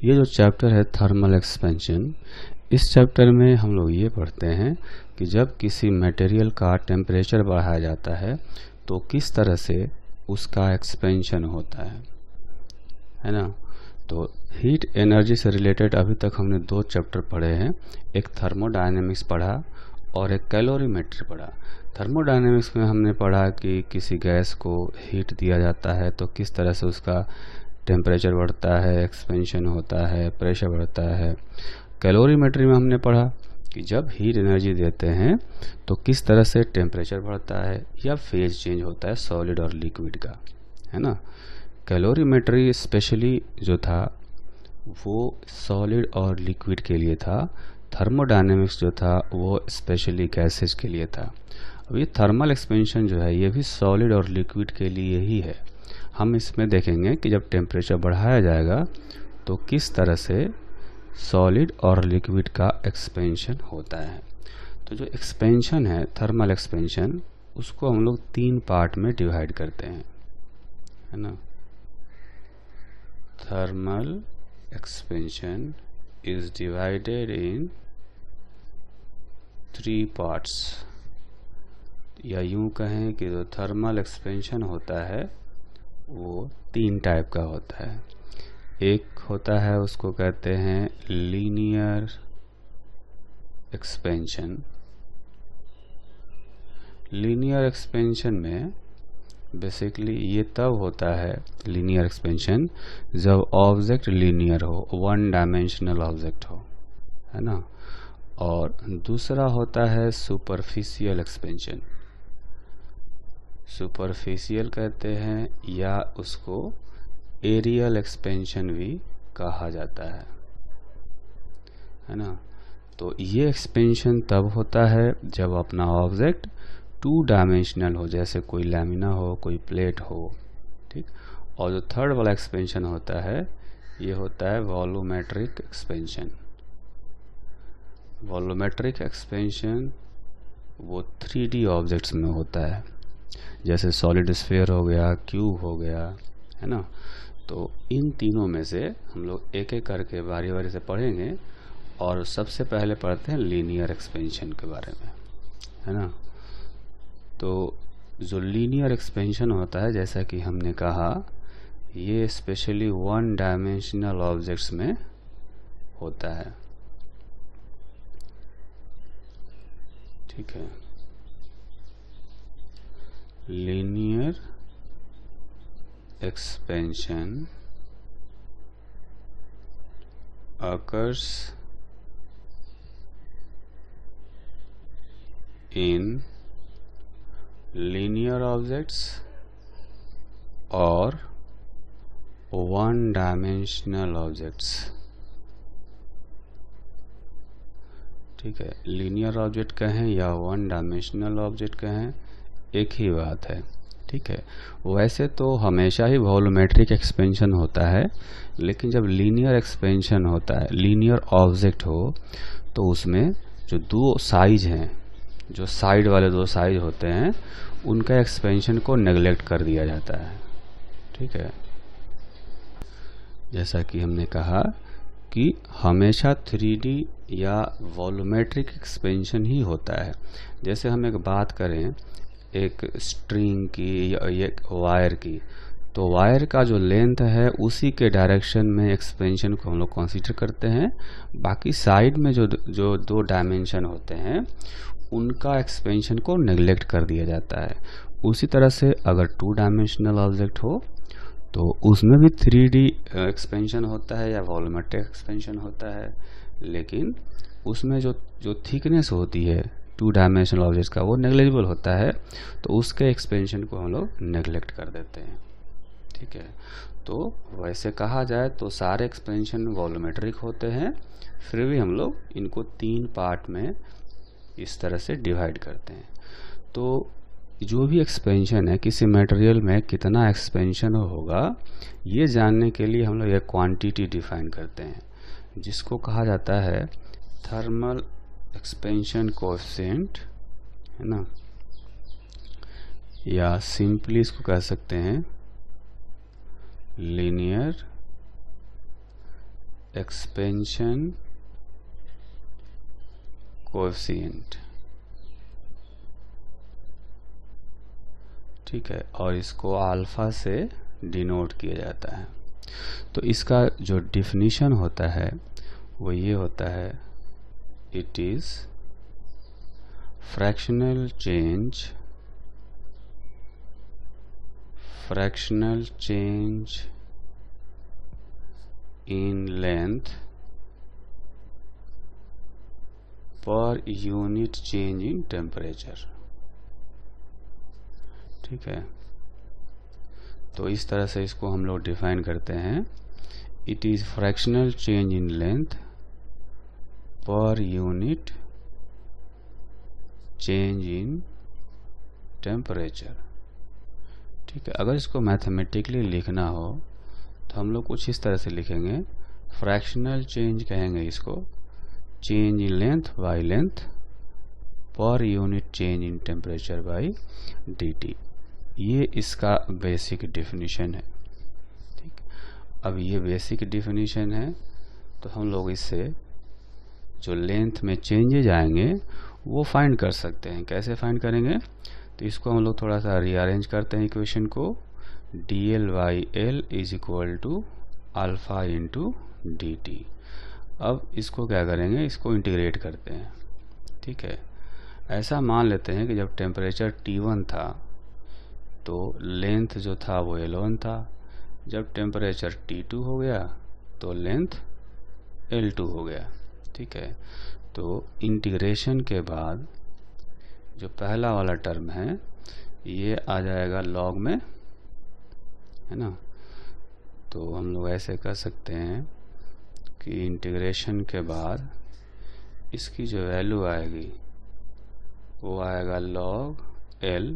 ये जो चैप्टर है थर्मल एक्सपेंशन, इस चैप्टर में हम लोग ये पढ़ते हैं कि जब किसी मटेरियल का टेम्परेचर बढ़ाया जाता है तो किस तरह से उसका एक्सपेंशन होता है ना। तो हीट एनर्जी से रिलेटेड अभी तक हमने दो चैप्टर पढ़े हैं, एक थर्मोडायनेमिक्स पढ़ा और एक कैलोरीमेट्री पढ़ा। थर्मोडायनेमिक्स में हमने पढ़ा कि किसी गैस को हीट दिया जाता है तो किस तरह से उसका टेम्परेचर बढ़ता है, एक्सपेंशन होता है, प्रेशर बढ़ता है। कैलोरीमेट्री में हमने पढ़ा कि जब हीट एनर्जी देते हैं तो किस तरह से टेम्परेचर बढ़ता है या फेज चेंज होता है सॉलिड और लिक्विड का, है ना। कैलोरीमेट्री स्पेशली जो था वो सॉलिड और लिक्विड के लिए था, थर्मोडायनेमिक्स जो था वो स्पेशली गैसेज के लिए था। अब ये थर्मल एक्सपेंशन जो है ये भी सॉलिड और लिक्विड के लिए ही है। हम इसमें देखेंगे कि जब टेम्परेचर बढ़ाया जाएगा तो किस तरह से सॉलिड और लिक्विड का एक्सपेंशन होता है। तो जो एक्सपेंशन है थर्मल एक्सपेंशन, उसको हम लोग तीन पार्ट में डिवाइड करते हैं, है ना। Thermal expansion is divided in three parts, या यूं कहें कि जो थर्मल एक्सपेंशन होता है वो तीन टाइप का होता है। एक होता है उसको कहते हैं लीनियर एक्सपेंशन। लीनियर एक्सपेंशन में बेसिकली ये तब होता है लीनियर एक्सपेंशन जब ऑब्जेक्ट लीनियर हो, वन डायमेंशनल ऑब्जेक्ट हो, है ना। और दूसरा होता है सुपरफिशियल एक्सपेंशन। सुपरफिशियल कहते हैं या उसको एरियल एक्सपेंशन भी कहा जाता है ना। तो ये एक्सपेंशन तब होता है जब अपना ऑब्जेक्ट टू डायमेंशनल हो, जैसे कोई लैमिना हो, कोई प्लेट हो, ठीक। और जो थर्ड वाला एक्सपेंशन होता है ये होता है वॉल्यूमेट्रिक एक्सपेंशन। वॉल्यूमेट्रिक एक्सपेंशन वो 3D ऑब्जेक्ट्स में होता है, जैसे सॉलिड स्फीयर हो गया, क्यूब हो गया, है ना। तो इन तीनों में से हम लोग एक एक करके बारी बारी से पढ़ेंगे और सबसे पहले पढ़ते हैं लीनियर एक्सपेंशन के बारे में, है ना। तो जो लीनियर एक्सपेंशन होता है, जैसा कि हमने कहा, ये स्पेशली वन डायमेंशनल ऑब्जेक्ट्स में होता है, ठीक है। Linear expansion occurs in linear objects or one dimensional objects, ठीक है। लीनियर ऑब्जेक्ट कहें या वन डायमेंशनल ऑब्जेक्ट कहें, एक ही बात है, ठीक है। वैसे तो हमेशा ही वॉल्यूमेट्रिक एक्सपेंशन होता है, लेकिन जब लीनियर एक्सपेंशन होता है, लीनियर ऑब्जेक्ट हो, तो उसमें जो दो साइज हैं, जो साइड वाले दो साइज होते हैं, उनका एक्सपेंशन को नेग्लेक्ट कर दिया जाता है, ठीक है। जैसा कि हमने कहा कि हमेशा 3D या वॉल्यूमेट्रिक एक्सपेंशन ही होता है। जैसे हम एक बात करें एक स्ट्रिंग की या एक वायर की, तो वायर का जो लेंथ है उसी के डायरेक्शन में एक्सपेंशन को हम लोग कंसीडर करते हैं। बाकी साइड में जो दो डायमेंशन होते हैं उनका एक्सपेंशन को नेग्लेक्ट कर दिया जाता है। उसी तरह से अगर टू डायमेंशनल ऑब्जेक्ट हो तो उसमें भी 3D एक्सपेंशन होता है या वॉल्यूमेट्रिक एक्सपेंशन होता है, लेकिन उसमें जो थिकनेस होती है टू डायमेंशनल ऑब्जेक्ट्स का वो नेग्लेजिबल होता है, तो उसके एक्सपेंशन को हम लोग नेग्लेक्ट कर देते हैं, ठीक है। तो वैसे कहा जाए तो सारे एक्सपेंशन वॉल्यूमेट्रिक होते हैं, फिर भी हम लोग इनको तीन पार्ट में इस तरह से डिवाइड करते हैं। तो जो भी एक्सपेंशन है, किसी मटेरियल में कितना एक्सपेंशन होगा, ये जानने के लिए हम लोग एक क्वांटिटी डिफाइन करते हैं, जिसको कहा जाता है थर्मल एक्सपेंशन कोएफिशिएंट, है ना, या सिंपली इसको कह सकते हैं लीनियर एक्सपेंशन कोएफिशिएंट, ठीक है, और इसको अल्फा से डिनोट किया जाता है। तो इसका जो डिफिनीशन होता है वो ये होता है, it is fractional change in length per unit change in temperature, ठीक है। तो इस तरह से इसको हम लोग डिफाइन करते हैं, it is fractional change in length per unit change in temperature, ठीक है। अगर इसको मैथमेटिकली लिखना हो तो हम लोग कुछ इस तरह से लिखेंगे, फ्रैक्शनल चेंज कहेंगे इसको, change in length by length per unit change in temperature by dt। ये इसका बेसिक डिफिनीशन है, ठीक। अब ये बेसिक डिफिनीशन है तो हम लोग इससे जो लेंथ में चेंजेज आएंगे वो फाइंड कर सकते हैं। कैसे फाइंड करेंगे? तो इसको हम लोग थोड़ा सा रीअरेंज करते हैं इक्वेशन को, dl/l is equal to alpha into dt। अब इसको क्या करेंगे, इसको इंटीग्रेट करते हैं, ठीक है। ऐसा मान लेते हैं कि जब टेम्परेचर T1 था तो लेंथ जो था वो L1 था, जब टेम्परेचर T2 हो गया तो लेंथ L2 हो गया, ठीक है। तो इंटीग्रेशन के बाद जो पहला वाला टर्म है ये आ जाएगा लॉग में, है ना। तो हम लोग ऐसे कर सकते हैं कि इंटीग्रेशन के बाद इसकी जो वैल्यू आएगी वो आएगा log L,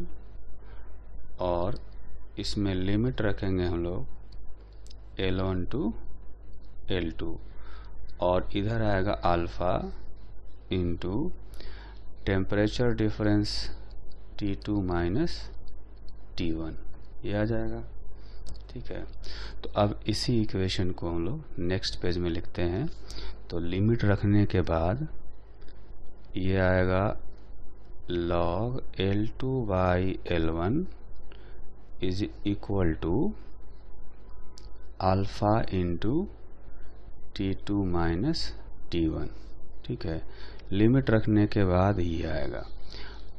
और इसमें लिमिट रखेंगे हम लोग L1 टू L2, और इधर आएगा alpha into temperature difference T2 minus T1, ये आ जाएगा, ठीक है। तो अब इसी इक्वेशन को हम लोग नेक्स्ट पेज में लिखते हैं। तो लिमिट रखने के बाद ये आएगा log L2 by L1 is equal to alpha into T2 minus T1, ठीक है। लिमिट रखने के बाद ही आएगा।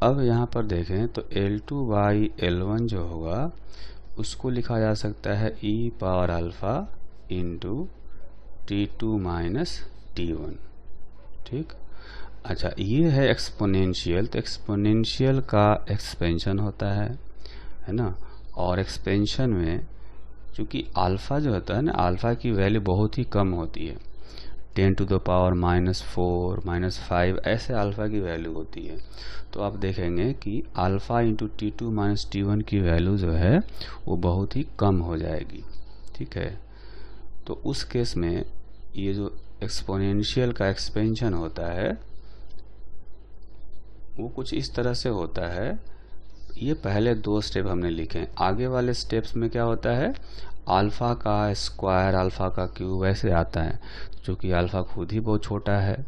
अब यहाँ पर देखें तो L2 बाई L1 जो होगा उसको लिखा जा सकता है e power alpha into T2 minus T1, ठीक। अच्छा, ये है एक्सपोनेंशियल। तो एक्सपोनेंशियल का एक्सपेंशन होता है ना। और एक्सपेंशन में चूँकि अल्फ़ा जो होता है ना, अल्फ़ा की वैल्यू बहुत ही कम होती है, 10 टू द पावर -4 -5 ऐसे अल्फ़ा की वैल्यू होती है। तो आप देखेंगे कि alpha into T2 minus T1 की वैल्यू जो है वो बहुत ही कम हो जाएगी, ठीक है। तो उस केस में ये जो एक्सपोनेंशियल का एक्सपेंशन होता है वो कुछ इस तरह से होता है। ये पहले दो स्टेप हमने लिखे हैं, आगे वाले स्टेप्स में क्या होता है, अल्फ़ा का स्क्वायर अल्फ़ा का क्यूब ऐसे आता है। क्योंकि अल्फ़ा खुद ही बहुत छोटा है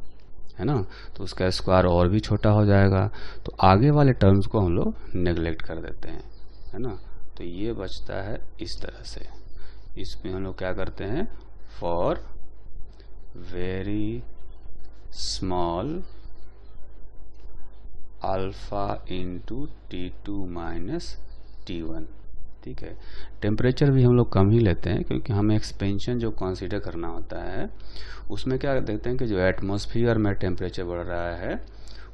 ना, तो उसका स्क्वायर और भी छोटा हो जाएगा। तो आगे वाले टर्म्स को हम लोग नेगलेक्ट कर देते हैं, है ना। तो ये बचता है इस तरह से। इसमें हम लोग क्या करते हैं, for very small alpha into T2 minus T1, ठीक है। टेम्परेचर भी हम लोग कम ही लेते हैं क्योंकि हमें एक्सपेंशन जो कंसीडर करना होता है उसमें क्या देखते हैं कि जो एटमॉस्फेयर में टेम्परेचर बढ़ रहा है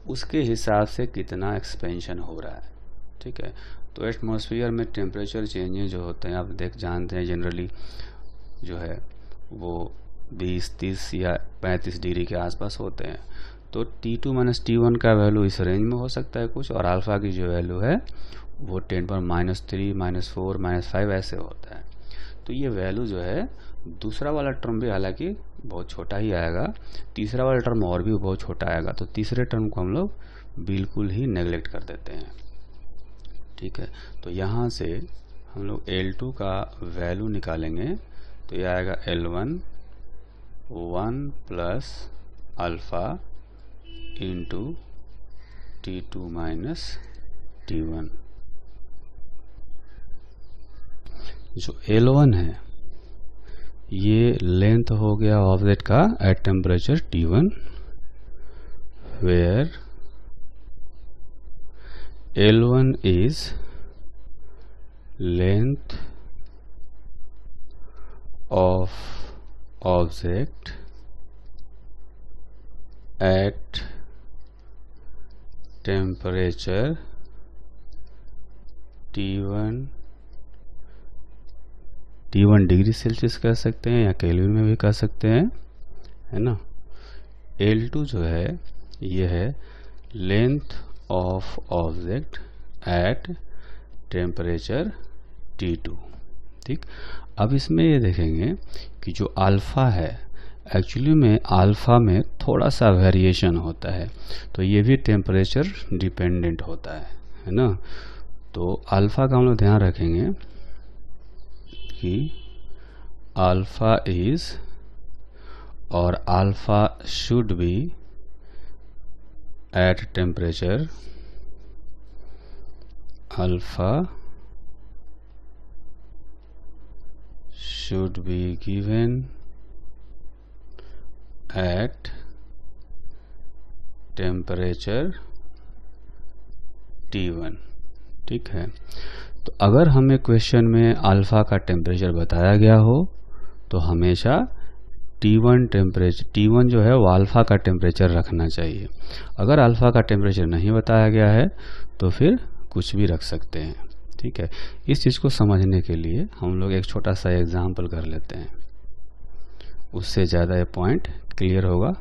उसके हिसाब से कितना एक्सपेंशन हो रहा है, ठीक है। तो एटमॉस्फेयर में टेम्परेचर चेंजेस जो होते हैं आप जानते हैं जनरली जो है वो 20, 30 या 35 डिग्री के आसपास होते हैं। तो T2 माइनस T1 का वैल्यू इस रेंज में हो सकता है कुछ, और अल्फ़ा की जो वैल्यू है वो 10 पर -3 -4 -5 ऐसे होता है। तो ये वैल्यू जो है, दूसरा वाला टर्म भी हालांकि बहुत छोटा ही आएगा, तीसरा वाला टर्म और भी बहुत छोटा आएगा। तो तीसरे टर्म को हम लोग बिल्कुल ही नेगलेक्ट कर देते हैं, ठीक है। तो यहाँ से हम लोग L2 का वैल्यू निकालेंगे तो ये आएगा L1 1 plus alpha into T2 minus T1। जो L1 है ये लेंथ हो गया ऑब्जेक्ट का at temperature T1, where L1 is length of object at temperature T1 degree Celsius कह सकते हैं या केल्विन में भी कह सकते हैं, है ना। L2 जो है ये है length of object at temperature T2, ठीक। अब इसमें ये देखेंगे कि जो अल्फ़ा है एक्चुअली में अल्फ़ा में थोड़ा सा वेरिएशन होता है, तो ये भी टेम्परेचर डिपेंडेंट होता है ना। तो अल्फ़ा का हम लोग ध्यान रखेंगे कि अल्फ़ा इज़ और alpha should be at temperature alpha should be given at temperature T1, ठीक है। तो अगर हमें क्वेश्चन में अल्फ़ा का टेम्परेचर बताया गया हो तो हमेशा T1 टेम्परेचर, T1 जो है वो अल्फ़ा का टेम्परेचर रखना चाहिए। अगर अल्फ़ा का टेम्परेचर नहीं बताया गया है तो फिर कुछ भी रख सकते हैं, ठीक है। इस चीज़ को समझने के लिए हम लोग एक छोटा सा एग्जाम्पल कर लेते हैं, उससे ज़्यादा ये पॉइंट क्लियर होगा।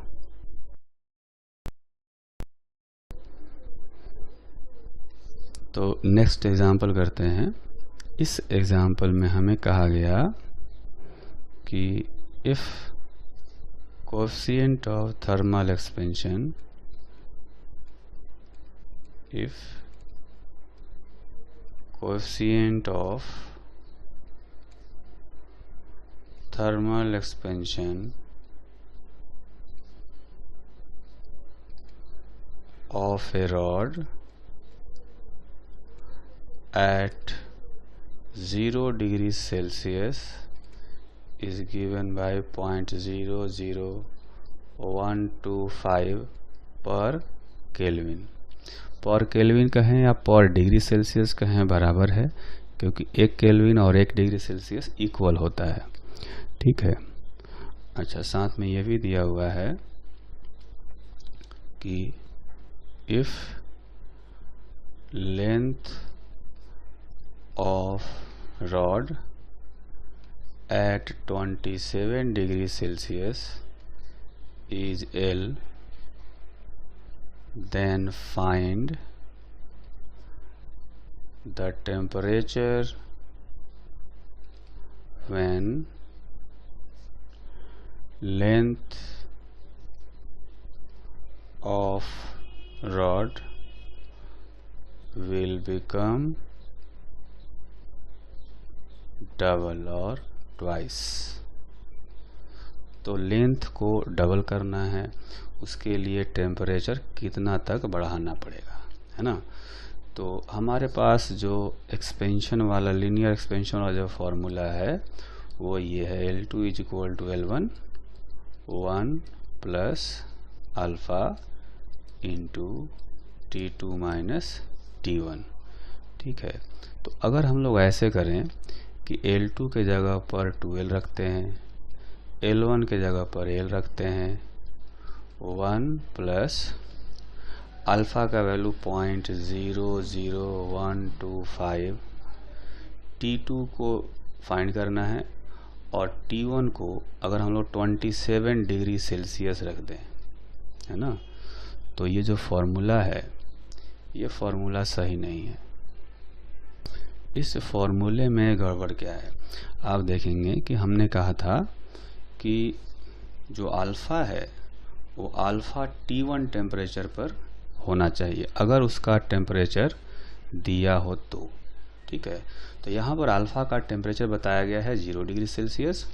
तो नेक्स्ट एग्जाम्पल करते हैं। इस एग्जाम्पल में हमें कहा गया कि if coefficient of thermal expansion, if coefficient of thermal expansion of a rod at 0 degrees Celsius is given by 0.00125 पर केल्विन। पर केल्विन कहें या पर डिग्री सेल्सियस कहें बराबर है, क्योंकि 1 केल्विन और 1 डिग्री सेल्सियस इक्वल होता है, ठीक है। अच्छा, साथ में ये भी दिया हुआ है कि if length of rod at 27 degree Celsius is L, then find the temperature when length of rod will become double or twice. तो लेंथ को डबल करना है, उसके लिए टेम्परेचर कितना तक बढ़ाना पड़ेगा, है ना। तो हमारे पास जो एक्सपेंशन वाला लीनियर एक्सपेंशन वाला जो फॉर्मूला है वो ये है L2 is equal to L1 1 plus alpha into T2 minus T1, ठीक है। तो अगर हम लोग ऐसे करें कि L2 के जगह पर 2L रखते हैं, L1 के जगह पर L रखते हैं, 1 प्लस अल्फ़ा का वैल्यू 0.00125, T2 को फाइंड करना है और T1 को अगर हम लोग 27 डिग्री सेल्सियस रख दें, है ना, तो ये जो फॉर्मूला है ये फॉर्मूला सही नहीं है। इस फॉर्मूले में गड़बड़ क्या है, आप देखेंगे कि हमने कहा था कि जो अल्फ़ा है वो अल्फ़ा T1 टेम्परेचर पर होना चाहिए अगर उसका टेम्परेचर दिया हो तो, ठीक है। तो यहाँ पर अल्फ़ा का टेम्परेचर बताया गया है 0 डिग्री सेल्सियस,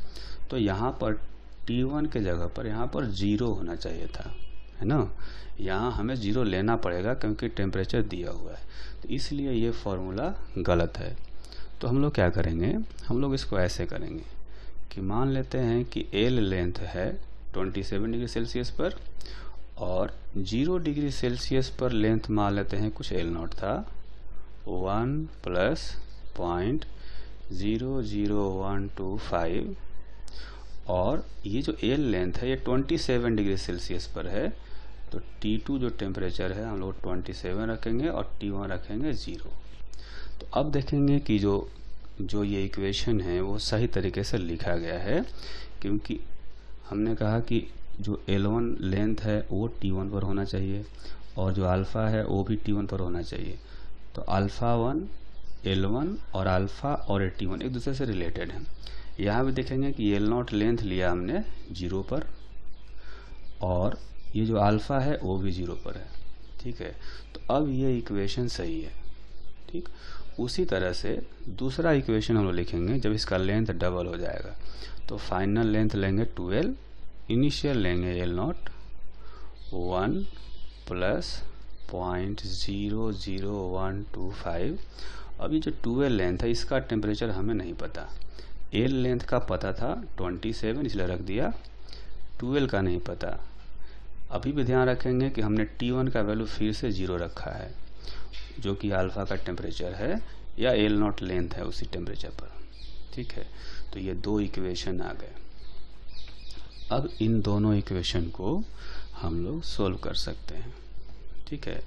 तो यहाँ पर T1 के जगह पर यहाँ पर 0 होना चाहिए था, है ना। यहाँ हमें 0 लेना पड़ेगा क्योंकि टेम्परेचर दिया हुआ है, तो इसलिए ये फॉर्मूला गलत है। तो हम लोग क्या करेंगे, हम लोग इसको ऐसे करेंगे कि मान लेते हैं कि एल लेंथ है 27 डिग्री सेल्सियस पर, और 0 डिग्री सेल्सियस पर लेंथ मान लेते हैं कुछ एल नॉट था, 1 प्लस 0.00125, और ये जो एल लेंथ है ये 27 डिग्री सेल्सियस पर है, तो T2 जो टेम्परेचर है हम लोग 27 रखेंगे और T1 रखेंगे 0। तो अब देखेंगे कि जो ये इक्वेशन है वो सही तरीके से लिखा गया है, क्योंकि हमने कहा कि जो L1 लेंथ है वो T1 पर होना चाहिए और जो अल्फ़ा है वो भी T1 पर होना चाहिए। तो अल्फ़ा 1 L1 और अल्फ़ा और T1 एक दूसरे से रिलेटेड हैं। यहाँ भी देखेंगे कि L0 लेंथ लिया हमने 0 पर, और ये जो अल्फ़ा है वो भी 0 पर है, ठीक है। तो अब ये इक्वेशन सही है, ठीक। उसी तरह से दूसरा इक्वेशन हम लोग लिखेंगे जब इसका लेंथ डबल हो जाएगा। तो फाइनल लेंथ लेंगे 12, इनिशियल लेंगे L0 1 प्लस 0.00125। अब ये जो 12 लेंथ है इसका टेम्परेचर हमें नहीं पता, एल लेंथ का पता था 27 इसलिए रख दिया, 12 का नहीं पता। अभी भी ध्यान रखेंगे कि हमने T1 का वैल्यू फिर से 0 रखा है, जो कि अल्फ़ा का टेम्परेचर है या L0 लेंथ है उसी टेम्परेचर पर, ठीक है। तो ये दो इक्वेशन आ गए। अब इन दोनों इक्वेशन को हम लोग सोल्व कर सकते हैं, ठीक है।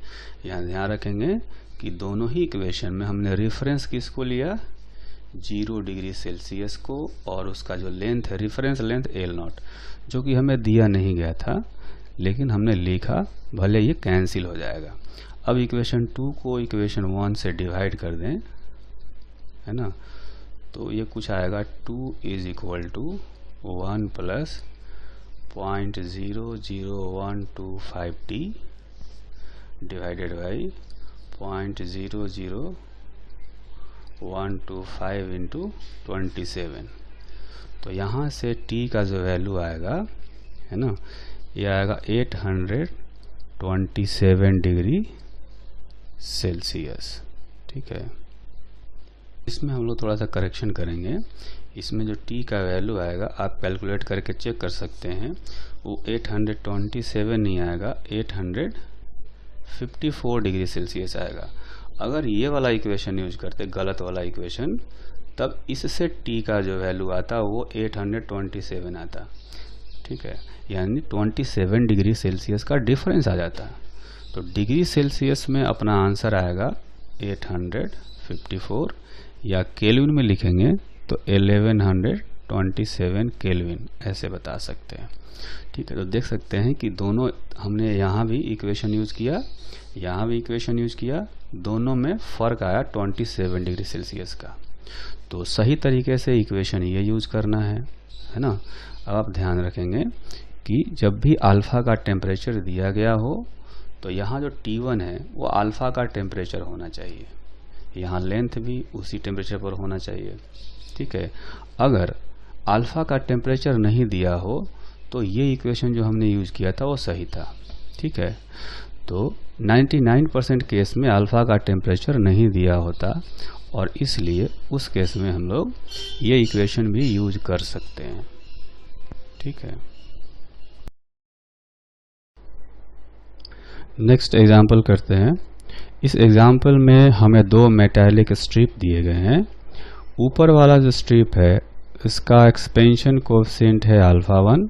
यहाँ ध्यान रखेंगे कि दोनों ही इक्वेशन में हमने रेफरेंस किसको लिया, 0 डिग्री सेल्सियस को, और उसका जो लेंथ है रेफरेंस लेंथ L0, जो कि हमें दिया नहीं गया था लेकिन हमने लिखा, भले ये कैंसिल हो जाएगा। अब इक्वेशन 2 को इक्वेशन 1 से डिवाइड कर दें, है ना, तो ये कुछ आएगा 2 is equal to 1 plus 0.00125T divided by 0.00125 into 27। तो यहाँ से T का जो वैल्यू आएगा, है ना, ये आएगा 827 डिग्री सेल्सियस, ठीक है। इसमें हम लोग थोड़ा सा करेक्शन करेंगे। इसमें जो T का वैल्यू आएगा आप कैलकुलेट करके चेक कर सकते हैं, वो 827 नहीं आएगा, 854 डिग्री सेल्सियस आएगा। अगर ये वाला इक्वेशन यूज करते, गलत वाला इक्वेशन, तब इससे T का जो वैल्यू आता वो 827 आता, ठीक है। यानी 27 डिग्री सेल्सियस का डिफरेंस आ जाता। तो डिग्री सेल्सियस में अपना आंसर आएगा 854, या केल्विन में लिखेंगे तो 1127 केल्विन, ऐसे बता सकते हैं, ठीक है। तो देख सकते हैं कि दोनों हमने यहाँ भी इक्वेशन यूज़ किया, यहाँ भी इक्वेशन यूज़ किया, दोनों में फ़र्क आया 27 डिग्री सेल्सियस का। तो सही तरीके से इक्वेशन ये यूज़ करना है ना। अब आप ध्यान रखेंगे कि जब भी अल्फ़ा का टेम्परेचर दिया गया हो तो यहाँ जो T1 है वो अल्फ़ा का टेम्परेचर होना चाहिए, यहाँ लेंथ भी उसी टेम्परेचर पर होना चाहिए, ठीक है। अगर अल्फ़ा का टेम्परेचर नहीं दिया हो तो ये इक्वेशन जो हमने यूज़ किया था वो सही था, ठीक है। तो 99% केस में अल्फ़ा का टेम्परेचर नहीं दिया होता, और इसलिए उस केस में हम लोग ये इक्वेशन भी यूज कर सकते हैं, ठीक है। नेक्स्ट एग्जाम्पल करते हैं। इस एग्जाम्पल में हमें दो मेटालिक स्ट्रिप दिए गए हैं। ऊपर वाला जो स्ट्रिप है इसका एक्सपेंशन कोएफिशिएंट है अल्फ़ा 1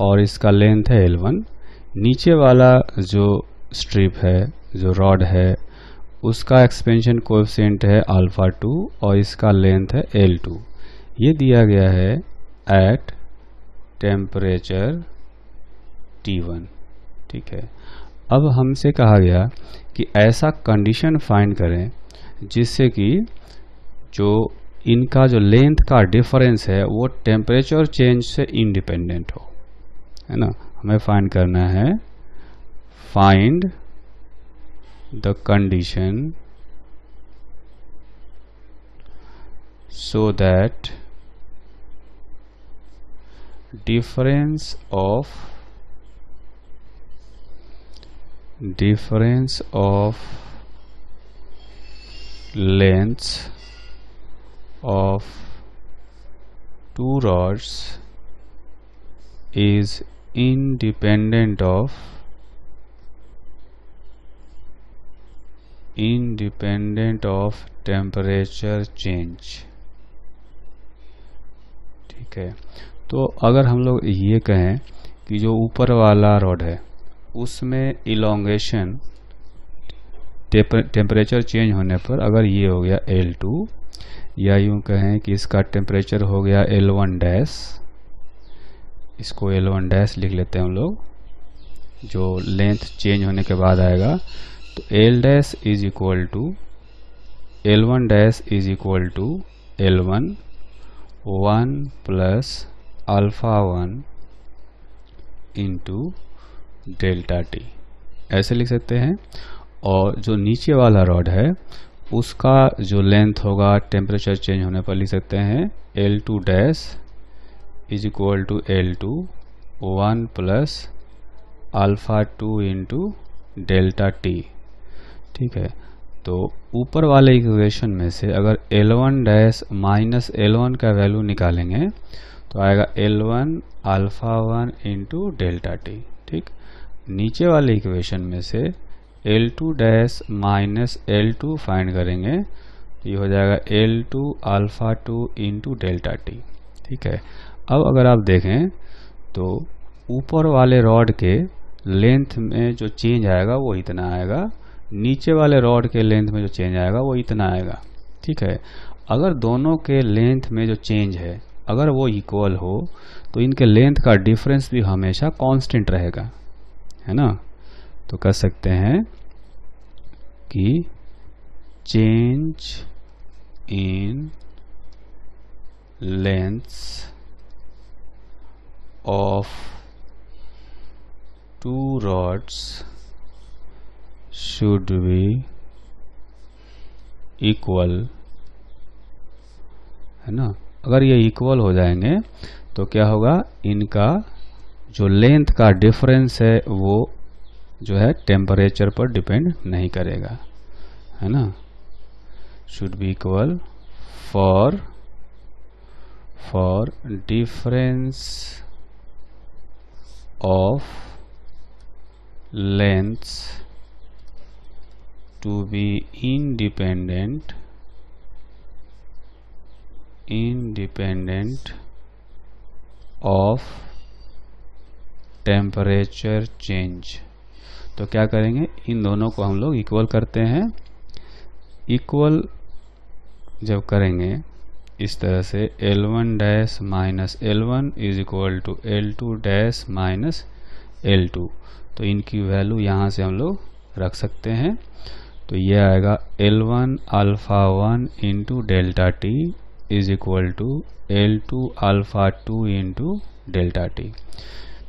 और इसका लेंथ है L1। नीचे वाला जो स्ट्रिप है, जो रॉड है, उसका एक्सपेंशन कोएफिशिएंट है अल्फ़ा 2 और इसका लेंथ है L2। ये दिया गया है एट टेम्परेचर T1, ठीक है। अब हमसे कहा गया कि ऐसा कंडीशन फाइंड करें जिससे कि जो इनका जो लेंथ का डिफरेंस है वो टेम्परेचर चेंज से इंडिपेंडेंट हो, है ना। हमें फाइंड करना है, find the condition so that difference of lengths of two rods is independent of temperature change। ठीक है, तो अगर हम लोग ये कहें कि जो ऊपर वाला रॉड है उसमें इलोंगेशन टेम्परेचर चेंज होने पर अगर ये हो गया L2, या यूं कहें कि इसका टेम्परेचर हो गया L1 डैश, इसको L1 डैश लिख लेते हैं हम लोग, जो लेंथ चेंज होने के बाद आएगा। तो L dash is equal to L1 dash is equal to L1 1 plus alpha 1 into delta T, ऐसे लिख सकते हैं। और जो नीचे वाला रॉड है उसका जो लेंथ होगा टेम्परेचर चेंज होने पर लिख सकते हैं L2 dash is equal to L2 1 plus alpha 2 into delta T. ठीक है, तो ऊपर वाले इक्वेशन में से अगर L1 डैश माइनस L1 का वैल्यू निकालेंगे तो आएगा L1 alpha 1 into delta T. ठीक, नीचे वाले इक्वेशन में से L2 dash minus L2 find करेंगे तो ये हो जाएगा L2 alpha 2 into delta T. ठीक है, अब अगर आप देखें तो ऊपर वाले रॉड के लेंथ में जो चेंज आएगा वो इतना आएगा, नीचे वाले रॉड के लेंथ में जो चेंज आएगा वो इतना आएगा। ठीक है, अगर दोनों के लेंथ में जो चेंज है अगर वो इक्वल हो तो इनके लेंथ का डिफरेंस भी हमेशा कांस्टेंट रहेगा, है ना। तो कह सकते हैं कि change in lengths of two rods should be equal, है ना। अगर ये इक्वल हो जाएंगे तो क्या होगा, इनका जो लेंथ का डिफरेंस है वो जो है टेम्परेचर पर डिपेंड नहीं करेगा, है ना। Should be equal for difference of lengths to be independent of temperature change. तो क्या करेंगे, इन दोनों को हम लोग इक्वल करते हैं। इक्वल जब करेंगे इस तरह से L1 dash minus L1 is equal to L2 dash minus L2, तो इनकी वैल्यू यहाँ से हम लोग रख सकते हैं। तो ये आएगा L1 alpha 1 into delta T is equal to L2 alpha 2 into delta T.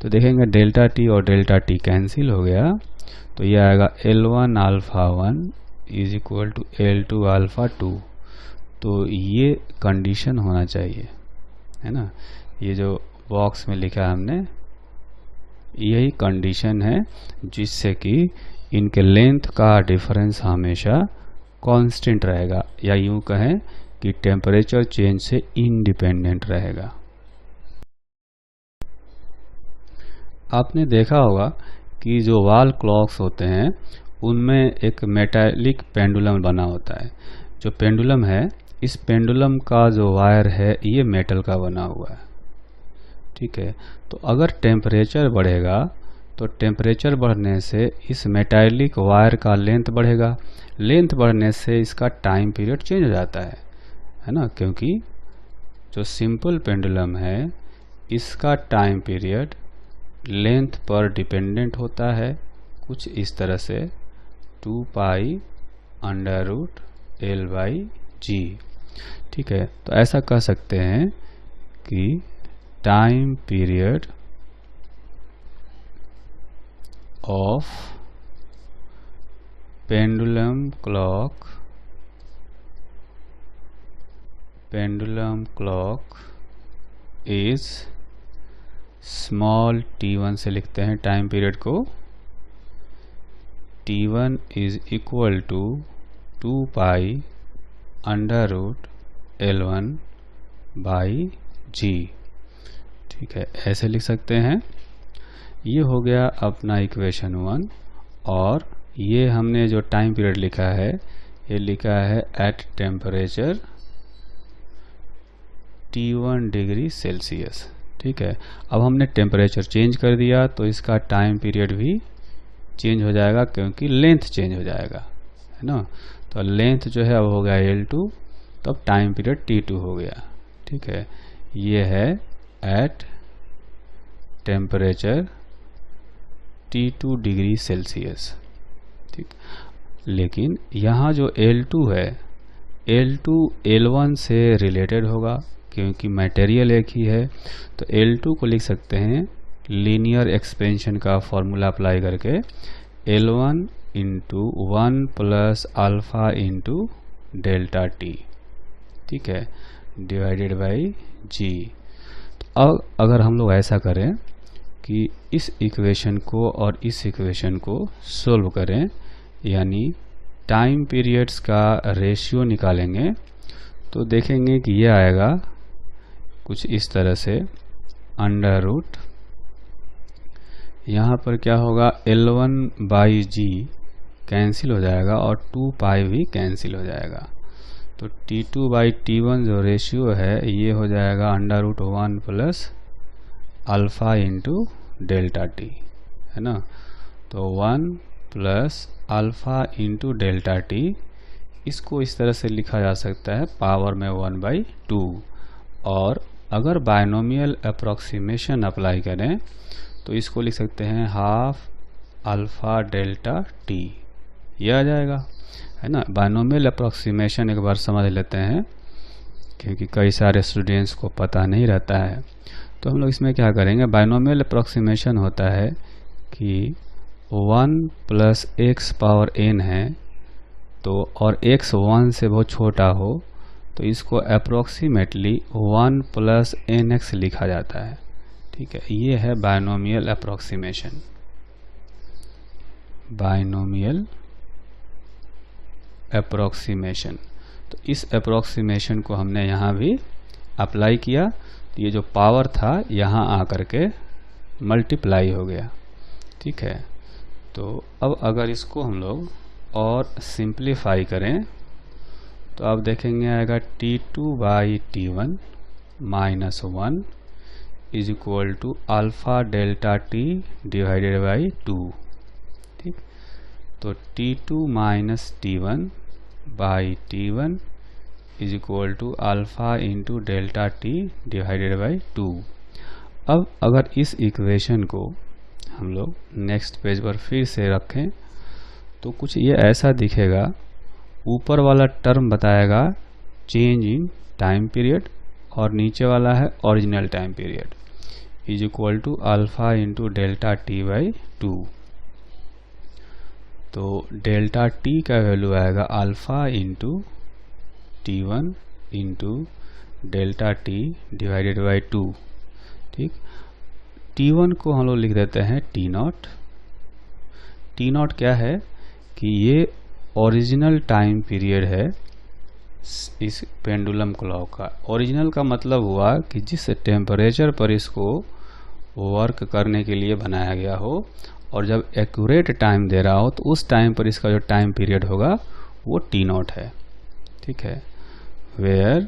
तो देखेंगे डेल्टा टी और डेल्टा टी कैंसिल हो गया, तो ये आएगा L1 alpha 1 is equal to L2 alpha 2। तो ये कंडीशन होना चाहिए, है ना। ये जो बॉक्स में लिखा है हमने यही कंडीशन है जिससे कि इनके लेंथ का डिफरेंस हमेशा कांस्टेंट रहेगा, या यूं कहें कि टेम्परेचर चेंज से इंडिपेंडेंट रहेगा। आपने देखा होगा कि जो वॉल क्लॉक्स होते हैं उनमें एक मेटालिक पेंडुलम बना होता है। जो पेंडुलम है, इस पेंडुलम का जो वायर है ये मेटल का बना हुआ है। ठीक है, तो अगर टेम्परेचर बढ़ेगा तो टेम्परेचर बढ़ने से इस मेटालिक वायर का लेंथ बढ़ेगा, लेंथ बढ़ने से इसका टाइम पीरियड चेंज हो जाता है ना। क्योंकि जो सिंपल पेंडुलम है इसका टाइम पीरियड लेंथ पर डिपेंडेंट होता है, कुछ इस तरह से 2 pi under root L by G। ठीक है, तो ऐसा कह सकते हैं कि time period of pendulum clock is small t1 से लिखते हैं टाइम पीरियड को, t1 is equal to 2 pi under root L1 by G. ठीक है, ऐसे लिख सकते हैं। ये हो गया अपना इक्वेशन 1। और ये हमने जो टाइम पीरियड लिखा है, ये लिखा है eight temperature T1 degree Celsius. ठीक है, अब हमने टेम्परेचर चेंज कर दिया तो इसका टाइम पीरियड भी चेंज हो जाएगा, क्योंकि लेंथ चेंज हो जाएगा, है ना। तो लेंथ जो है अब हो गया L2, तब टाइम पीरियड T2 हो गया। ठीक है, ये है at temperature T2 degree Celsius. ठीक, लेकिन यहाँ जो L2 है, L2 L1 से रिलेटेड होगा, क्योंकि मटेरियल एक ही है। तो L2 को लिख सकते हैं लीनियर एक्सपेंशन का फॉर्मूला अप्लाई करके, L1 into 1 plus alpha into delta T. ठीक है, डिवाइडेड बाई जी। तो अब अगर हम लोग ऐसा करें कि इस इक्वेशन को और इस इक्वेशन को सोल्व करें, यानी टाइम पीरियड्स का रेशियो निकालेंगे, तो देखेंगे कि ये आएगा कुछ इस तरह से, अंडर रूट, यहाँ पर क्या होगा, L1 बाई जी कैंसिल हो जाएगा और 2 पाई भी कैंसिल हो जाएगा। तो T2 बाई T1 जो रेशियो है, ये हो जाएगा under root 1 plus alpha into delta T, है ना। तो 1 plus alpha into delta T, इसको इस तरह से लिखा जा सकता है पावर में 1/2। और अगर बायनोमियल अप्रोक्सीमेशन अप्लाई करें तो इसको लिख सकते हैं हाफ अल्फा डेल्टा टी, ये आ जाएगा, है ना। बायनोमियल अप्रोक्सीमेशन एक बार समझ लेते हैं, क्योंकि कई सारे स्टूडेंट्स को पता नहीं रहता है। तो हम लोग इसमें क्या करेंगे, बायनोमियल अप्रोक्सीमेशन होता है कि 1 प्लस एक्स पावर n है, तो और x 1 से बहुत छोटा हो तो इसको अप्रोक्सीमेटली 1 प्लस nx लिखा जाता है। ठीक है, ये है बायनोमियल अप्रोक्सीमेशन। बायनोमियल अप्रोक्सीमेशन, तो इस अप्रोक्सीमेशन को हमने यहाँ भी अप्लाई किया, तो ये जो पावर था यहाँ आकर के मल्टीप्लाई हो गया। ठीक है, तो अब अगर इसको हम लोग और सिंप्लीफाई करें तो अब देखेंगे आएगा T2 by T1 minus 1 is equal to alpha delta T divided by 2। ठीक, तो T2 minus T1 by T1 is equal to alpha into delta T divided by 2। अब अगर इस इक्वेशन को हम लोग नेक्स्ट पेज पर फिर से रखें तो कुछ ये ऐसा दिखेगा, ऊपर वाला टर्म बताएगा चेंज इन टाइम पीरियड और नीचे वाला है original time period, is equal to alpha into delta T by 2। तो डेल्टा टी का वैल्यू आएगा alpha into T1 into delta T divided by 2। ठीक, T1 को हम लोग लिख देते हैं T0। T0 क्या है कि ये ओरिजिनल टाइम पीरियड है इस पेंडुलम क्लॉक का। ओरिजिनल का मतलब हुआ कि जिस टेम्परेचर पर इसको वर्क करने के लिए बनाया गया हो और जब एक्यूरेट टाइम दे रहा हो तो उस टाइम पर इसका जो टाइम पीरियड होगा वो T0 है। ठीक है, where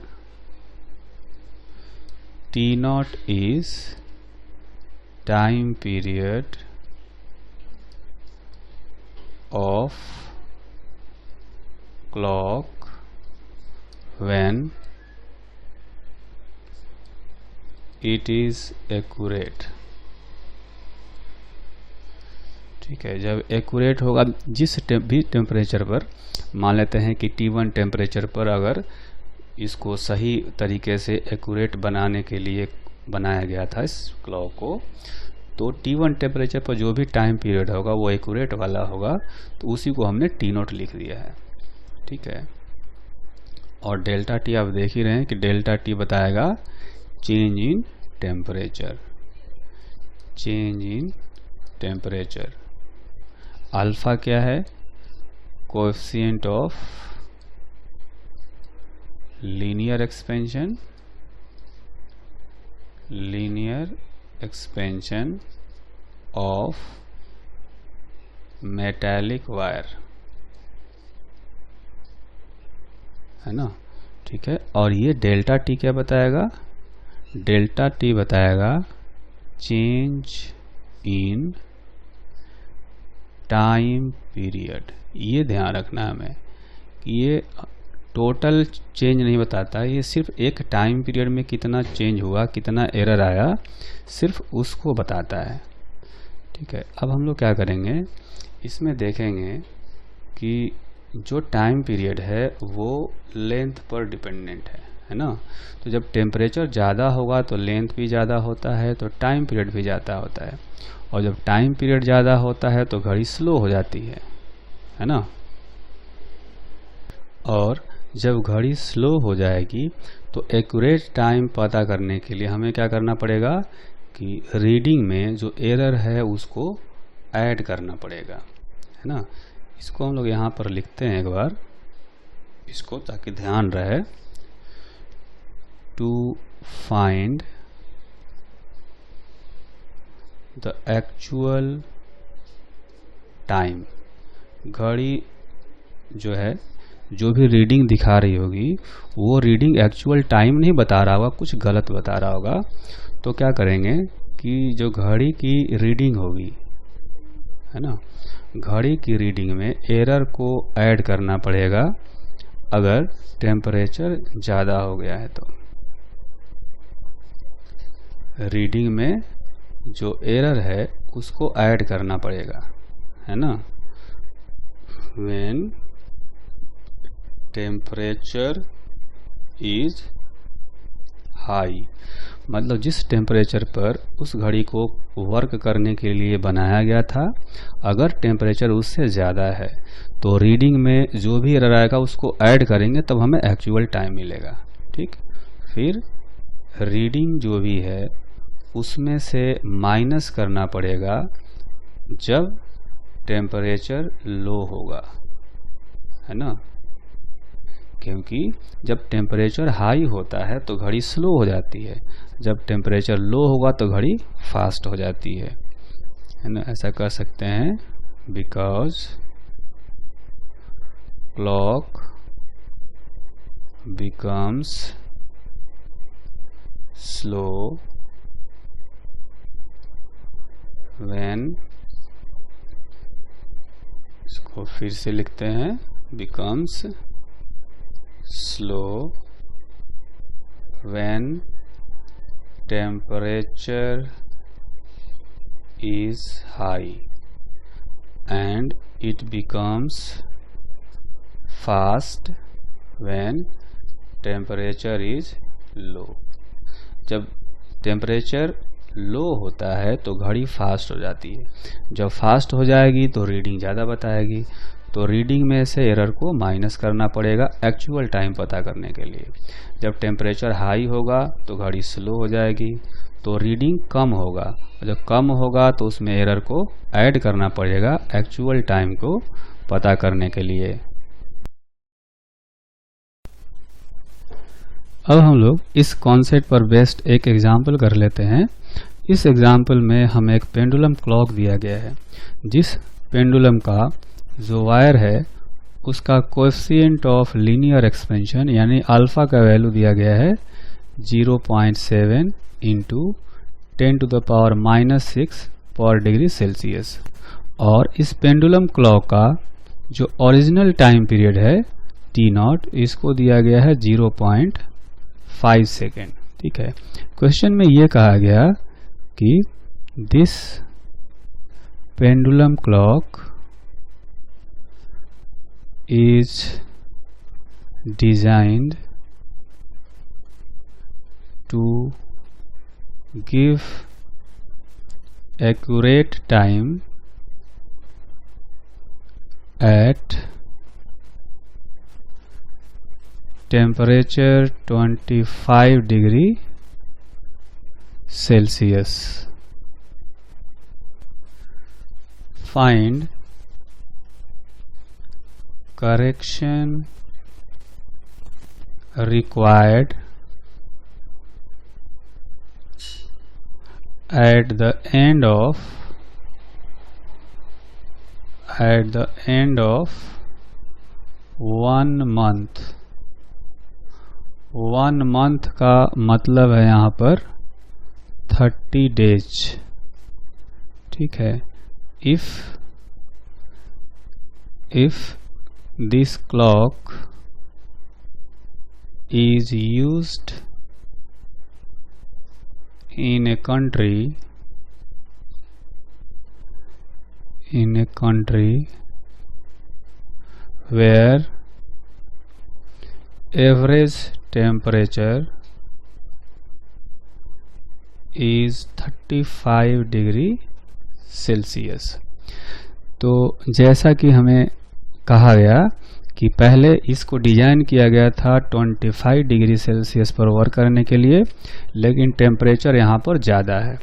T0 is time period of clock when it is accurate। ठीक है, जब एक्यूरेट होगा जिस भी टेम्परेचर पर, मान लेते हैं कि T1 टेम्परेचर पर अगर इसको सही तरीके से एक्यूरेट बनाने के लिए बनाया गया था इस क्लॉक को, तो T1 टेम्परेचर पर जो भी टाइम पीरियड होगा वो एक्यूरेट वाला होगा, तो उसी को हमने T0 लिख दिया है। ठीक है, और डेल्टा टी आप देख ही रहे हैं कि डेल्टा टी बताएगा change in temperature. Change in temperature. Alpha क्या है? Coefficient of linear expansion of metallic wire, है ना। ठीक है, और ये डेल्टा टी क्या बताएगा? डेल्टा टी बताएगा चेंज इन टाइम पीरियड। ये ध्यान रखना हमें कि ये टोटल चेंज नहीं बताता, ये सिर्फ एक टाइम पीरियड में कितना चेंज हुआ, कितना एरर आया, सिर्फ उसको बताता है। ठीक है, अब हम लोग क्या करेंगे, इसमें देखेंगे कि जो टाइम पीरियड है वो लेंथ पर डिपेंडेंट है ना। तो जब टेम्परेचर ज़्यादा होगा तो लेंथ भी ज़्यादा होता है, तो टाइम पीरियड भी ज़्यादा होता है, और जब टाइम पीरियड ज़्यादा होता है तो घड़ी स्लो हो जाती है ना। और जब घड़ी स्लो हो जाएगी तो एक्यूरेट टाइम पता करने के लिए हमें क्या करना पड़ेगा कि रीडिंग में जो एरर है उसको ऐड करना पड़ेगा, है ना। इसको हम लोग यहाँ पर लिखते हैं एक बार इसको, ताकि ध्यान रहे। To find the actual time, घड़ी जो है जो भी रीडिंग दिखा रही होगी वो रीडिंग एक्चुअल टाइम नहीं बता रहा होगा, कुछ गलत बता रहा होगा। तो क्या करेंगे कि जो घड़ी की रीडिंग होगी, है ना, घड़ी की रीडिंग में एरर को ऐड करना पड़ेगा अगर टेम्परेचर ज़्यादा हो गया है तो। रीडिंग में जो एरर है उसको ऐड करना पड़ेगा, है ना। व्हेन टेम्परेचर इज हाई, मतलब जिस टेम्परेचर पर उस घड़ी को वर्क करने के लिए बनाया गया था, अगर टेम्परेचर उससे ज़्यादा है तो रीडिंग में जो भी एरर आएगा उसको ऐड करेंगे, तब हमें एक्चुअल टाइम मिलेगा। ठीक, फिर रीडिंग जो भी है उसमें से माइनस करना पड़ेगा जब टेम्परेचर लो होगा, है ना। क्योंकि जब टेम्परेचर हाई होता है तो घड़ी स्लो हो जाती है, जब टेम्परेचर लो होगा तो घड़ी फास्ट हो जाती है ना। ऐसा कर सकते हैं, because clock becomes slow when, इसको फिर से लिखते हैं, becomes slow when temperature is high and it becomes fast when temperature is low। जब टेम्परेचर लो होता है तो घड़ी फास्ट हो जाती है, जब फास्ट हो जाएगी तो रीडिंग ज़्यादा बताएगी, तो रीडिंग में से एरर को माइनस करना पड़ेगा एक्चुअल टाइम पता करने के लिए। जब टेम्परेचर हाई होगा तो घड़ी स्लो हो जाएगी, तो रीडिंग कम होगा, और जब कम होगा तो उसमें एरर को ऐड करना पड़ेगा एक्चुअल टाइम को पता करने के लिए। अब हम लोग इस कॉन्सेप्ट पर बेस्ड एक एग्जाम्पल कर लेते हैं। इस एग्जाम्पल में हमें एक पेंडुलम क्लॉक दिया गया है, जिस पेंडुलम का जो वायर है उसका कोएफिशिएंट ऑफ लीनियर एक्सपेंशन यानी अल्फा का वैल्यू दिया गया है 0.7 इंटू 10⁻⁻6 पर डिग्री सेल्सियस, और इस पेंडुलम क्लॉक का जो ओरिजिनल टाइम पीरियड है T0, इसको दिया गया है 0.5 सेकेंड। ठीक है, क्वेश्चन में ये कहा गया कि this pendulum clock is designed to give accurate time at temperature 25 degree Celsius। find correction required at the end of 1 month। 1 month का मतलब है यहाँ पर 30 days, ठीक है। if this clock is used in a country where average temperature is 35 degree Celsius. तो जैसा कि हमें कहा गया कि पहले इसको डिजाइन किया गया था 25 डिग्री सेल्सियस पर वर्क करने के लिए, लेकिन टेम्परेचर यहाँ पर ज़्यादा है,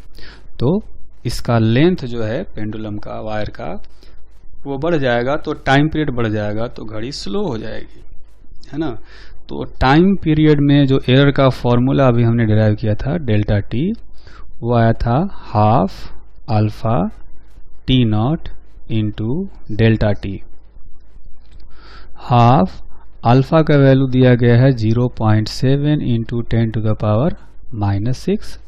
तो इसका लेंथ जो है पेंडुलम का, वायर का, वो बढ़ जाएगा, तो टाइम पीरियड बढ़ जाएगा, तो घड़ी स्लो हो जाएगी, है ना। तो टाइम पीरियड में जो एरर का फॉर्मूला अभी हमने डिराइव किया था डेल्टा टी, वो आया था half alpha T not into delta T. Half alpha का वैल्यू दिया गया है 0.7 इंटू 10⁻⁻⁶।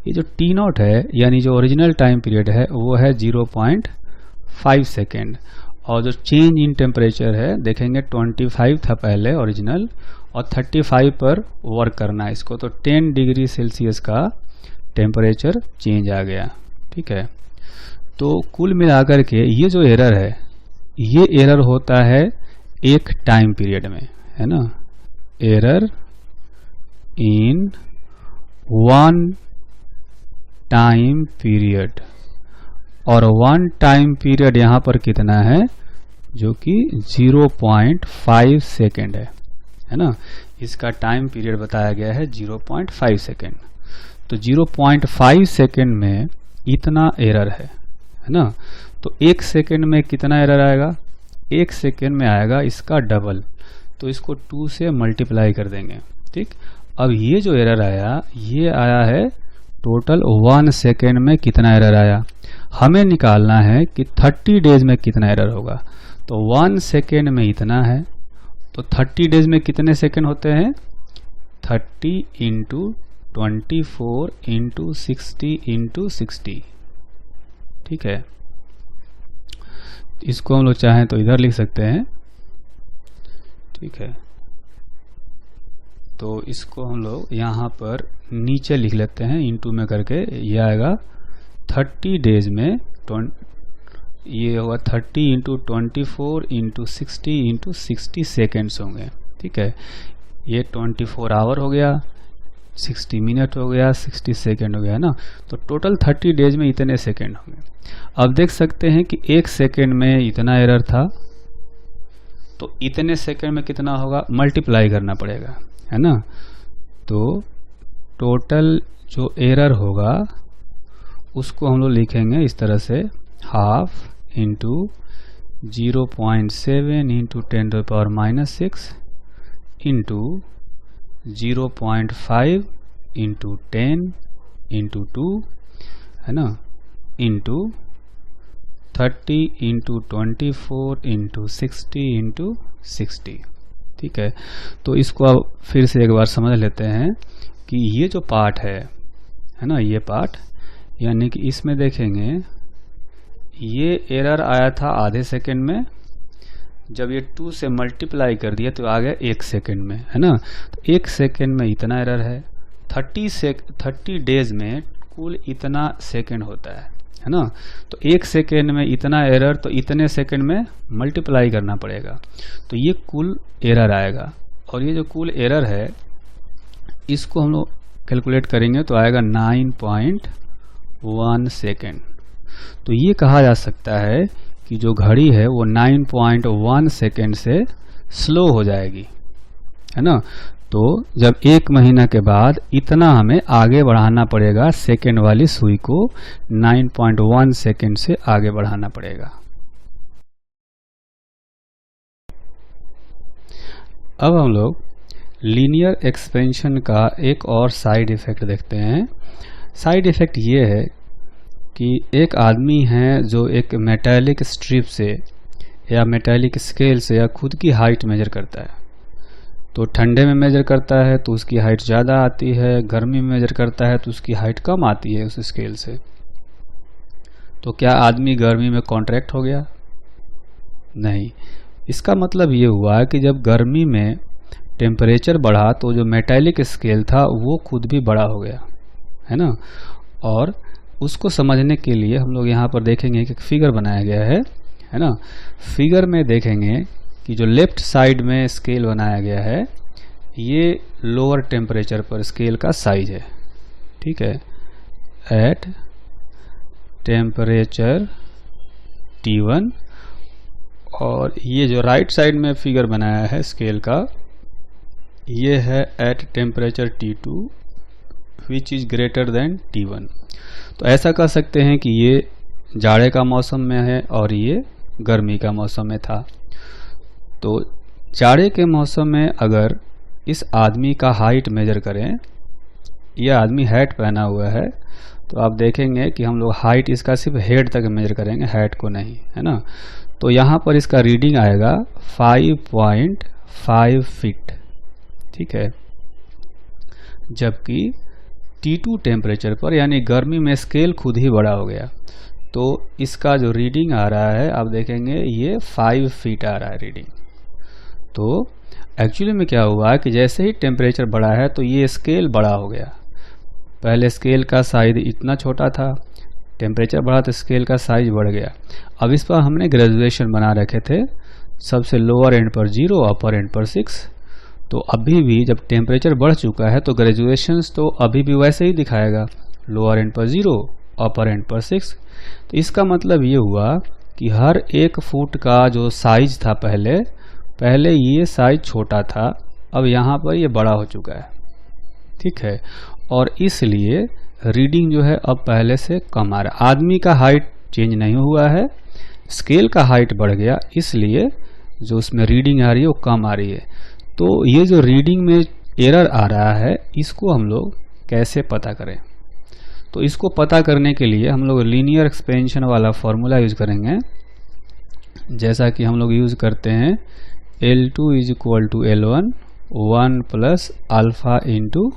ये जो टी नॉट है यानी जो ओरिजिनल टाइम पीरियड है वो है 0.5 सेकेंड, और जो चेंज इन टेम्परेचर है देखेंगे 25 था पहले ओरिजिनल, और 35 पर वर्क करना है इसको, तो 10 डिग्री सेल्सियस का टेम्परेचर चेंज आ गया, ठीक है। तो कुल मिलाकर के ये जो एरर है, ये एरर होता है एक टाइम पीरियड में, है ना। एरर इन 1 टाइम पीरियड, और 1 टाइम पीरियड यहाँ पर कितना है, जो कि 0.5 सेकेंड है ना। इसका टाइम पीरियड बताया गया है 0.5 सेकेंड। तो 0.5 सेकेंड में इतना एरर है ना। तो 1 सेकेंड में कितना एरर आएगा, 1 सेकेंड में आएगा इसका डबल, तो इसको 2 से मल्टीप्लाई कर देंगे, ठीक। अब ये जो एरर आया, ये आया है टोटल 1 सेकेंड में कितना एरर आया, हमें निकालना है कि 30 डेज में कितना एरर होगा। तो 1 सेकेंड में इतना है, तो 30 डेज में कितने सेकेंड होते हैं, 30 इंटू 24 इंटू 60 इंटू 60, ठीक है। इसको हम लोग चाहें तो इधर लिख सकते हैं, ठीक है। तो इसको हम लोग यहाँ पर नीचे लिख लेते हैं इंटू में करके, ये आएगा 30 डेज में, ये होगा 30 इंटू 24 इंटू 60 इंटू 60 सेकेंड्स होंगे, ठीक है। ये 24 आवर हो गया, 60 मिनट हो गया, 60 सेकेंड हो गया, है ना। तो टोटल 30 डेज में इतने सेकेंड होंगे। अब देख सकते हैं कि 1 सेकेंड में इतना एरर था, तो इतने सेकेंड में कितना होगा, मल्टीप्लाई करना पड़ेगा, है ना। तो टोटल जो एरर होगा उसको हम लोग लिखेंगे इस तरह से, half into 0.7 into 10⁻⁻⁶ into 0.5 into 10 into 2, है ना, इंटू 30 इंटू 24 इंटू 60 इंटू 60, ठीक है। तो इसको अब फिर से एक बार समझ लेते हैं कि ये जो पार्ट है ना, ये पार्ट, यानी कि इसमें देखेंगे ये एरर आया था आधे सेकेंड में, जब ये 2 से मल्टीप्लाई कर दिया तो आ गया 1 सेकेंड में, है ना। तो 1 सेकेंड में इतना एरर है, 30 डेज में कुल इतना सेकेंड होता है ना। तो 1 सेकेंड में इतना एरर, तो इतने सेकेंड में मल्टीप्लाई करना पड़ेगा, तो ये कुल एरर आएगा। और ये जो कुल एरर है इसको हम लोग कैलकुलेट करेंगे तो आएगा 9.1 सेकेंड। तो ये कहा जा सकता है कि जो घड़ी है वो 9.1 सेकेंड से स्लो हो जाएगी, है ना। तो जब 1 महीना के बाद इतना हमें आगे बढ़ाना पड़ेगा, सेकेंड वाली सुई को 9.1 सेकेंड से आगे बढ़ाना पड़ेगा। अब हम लोग लीनियर एक्सपेंशन का एक और साइड इफ़ेक्ट देखते हैं। साइड इफ़ेक्ट ये है कि एक आदमी है जो एक मेटालिक स्ट्रिप से या मेटालिक स्केल से या खुद की हाइट मेजर करता है। तो ठंडे में मेजर करता है तो उसकी हाइट ज़्यादा आती है, गर्मी में मेजर करता है तो उसकी हाइट कम आती है उस स्केल से। तो क्या आदमी गर्मी में कॉन्ट्रैक्ट हो गया? नहीं। इसका मतलब ये हुआ कि जब गर्मी में टेम्परेचर बढ़ा तो जो मेटालिक स्केल था वो खुद भी बड़ा हो गया, है ना। और उसको समझने के लिए हम लोग यहाँ पर देखेंगे कि एक फिगर बनाया गया है ना। फिगर में देखेंगे कि जो लेफ्ट साइड में स्केल बनाया गया है ये लोअर टेम्परेचर पर स्केल का साइज है, ठीक है। एट टेम्परेचर T1, और ये जो राइट साइड में फिगर बनाया है स्केल का ये है at temperature T2 which is greater than T1। तो ऐसा कह सकते हैं कि ये जाड़े का मौसम में है और ये गर्मी का मौसम में था। तो जाड़े के मौसम में अगर इस आदमी का हाइट मेजर करें, यह आदमी हैट पहना हुआ है, तो आप देखेंगे कि हम लोग हाइट इसका सिर्फ हेड तक मेजर करेंगे, हैट को नहीं, है ना। तो यहाँ पर इसका रीडिंग आएगा 5.5 फीट, ठीक है। जबकि T2 टेम्परेचर पर यानी गर्मी में स्केल खुद ही बड़ा हो गया, तो इसका जो रीडिंग आ रहा है आप देखेंगे ये 5 फीट आ रहा है रीडिंग। तो एक्चुअली में क्या हुआ कि जैसे ही टेम्परेचर बढ़ा है तो ये स्केल बड़ा हो गया। पहले स्केल का साइज इतना छोटा था, टेम्परेचर बढ़ा तो स्केल का साइज बढ़ गया। अब इस पर हमने ग्रेजुएशन बना रखे थे, सबसे लोअर एंड पर 0, अपर एंड पर 6। तो अभी भी जब टेम्परेचर बढ़ चुका है तो ग्रेजुएशंस तो अभी भी वैसे ही दिखाएगा, लोअर एंड पर 0, अपर एंड पर 6। तो इसका मतलब ये हुआ कि हर 1 फुट का जो साइज था पहले ये साइज छोटा था, अब यहाँ पर ये बड़ा हो चुका है, ठीक है। और इसलिए रीडिंग जो है अब पहले से कम आ रहा है। आदमी का हाइट चेंज नहीं हुआ है, स्केल का हाइट बढ़ गया, इसलिए जो उसमें रीडिंग आ रही है वो कम आ रही है। तो ये जो रीडिंग में एरर आ रहा है इसको हम लोग कैसे पता करें? तो इसको पता करने के लिए हम लोग लीनियर एक्सपेंशन वाला फॉर्मूला यूज करेंगे, जैसा कि हम लोग यूज करते हैं L2 is equal to L1 1 plus alpha into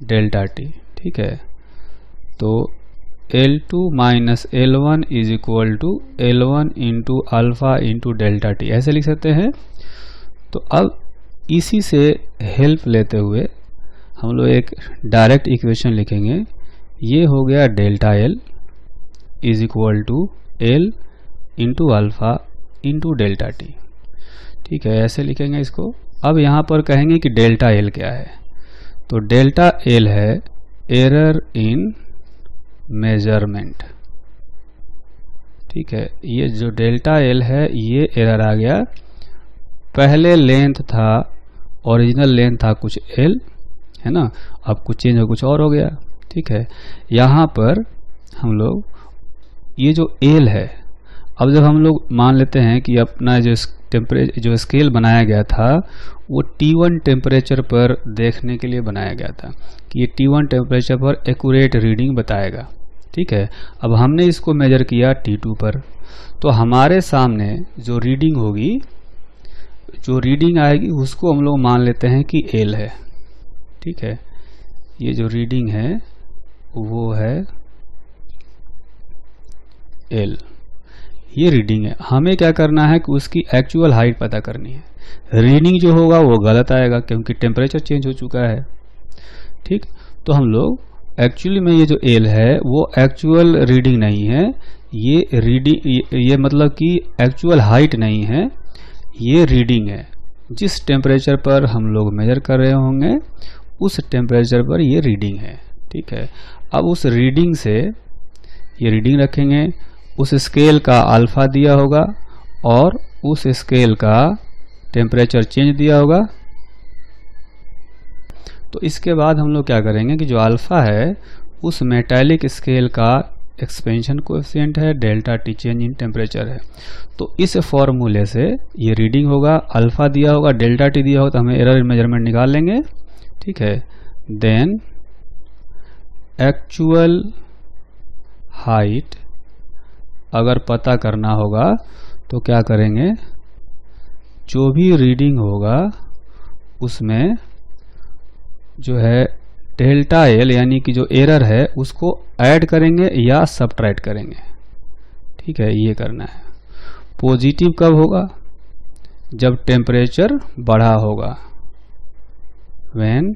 delta T, ठीक है। तो L2 minus L1 is equal to L1 into alpha into delta T, ऐसे लिख सकते हैं। तो अब इसी से हेल्प लेते हुए हम लोग एक डायरेक्ट इक्वेशन लिखेंगे। ये हो गया delta L is equal to L into alpha into delta T, ठीक है, ऐसे लिखेंगे इसको। अब यहाँ पर कहेंगे कि डेल्टा L क्या है, तो डेल्टा L है एरर इन मेजरमेंट, ठीक है। ये जो डेल्टा L है ये एरर आ गया, पहले लेंथ था, ओरिजिनल लेंथ था कुछ L, है ना, अब कुछ चेंज हो कुछ और हो गया, ठीक है। यहाँ पर हम लोग ये जो L है, अब जब हम लोग मान लेते हैं कि अपना जो स्केल बनाया गया था वो T1 टेम्परेचर पर देखने के लिए बनाया गया था कि ये T1 टेम्परेचर पर एक्यूरेट रीडिंग बताएगा, ठीक है। अब हमने इसको मेजर किया T2 पर, तो हमारे सामने जो रीडिंग होगी, जो रीडिंग आएगी उसको हम लोग मान लेते हैं कि L है, ठीक है। ये जो रीडिंग है वो है L, ये रीडिंग है। हमें क्या करना है कि उसकी एक्चुअल हाइट पता करनी है। रीडिंग जो होगा वो गलत आएगा क्योंकि टेम्परेचर चेंज हो चुका है, ठीक। तो हम लोग एक्चुअली में ये जो L है वो एक्चुअल रीडिंग नहीं है, ये रीडिंग, ये मतलब कि एक्चुअल हाइट नहीं है, ये रीडिंग है। जिस टेम्परेचर पर हम लोग मेजर कर रहे होंगे उस टेम्परेचर पर ये रीडिंग है, ठीक है। अब उस रीडिंग से ये रीडिंग रखेंगे, उस स्केल का अल्फा दिया होगा और उस स्केल का टेम्परेचर चेंज दिया होगा। तो इसके बाद हम लोग क्या करेंगे कि जो अल्फा है उस मेटालिक स्केल का एक्सपेंशन कोएफिशिएंट है, delta T change in temperature है। तो इस फॉर्मूले से ये रीडिंग होगा, अल्फा दिया होगा, डेल्टा टी दिया होगा, तो हमें एरर मेजरमेंट निकाल लेंगे। ठीक है, देन एक्चुअल हाइट अगर पता करना होगा तो क्या करेंगे, जो भी रीडिंग होगा उसमें जो है डेल्टा एल यानी कि जो एरर है उसको ऐड करेंगे या सबट्रैक्ट करेंगे। ठीक है, ये करना है। पॉजिटिव कब होगा, जब टेम्परेचर बढ़ा होगा, व्हेन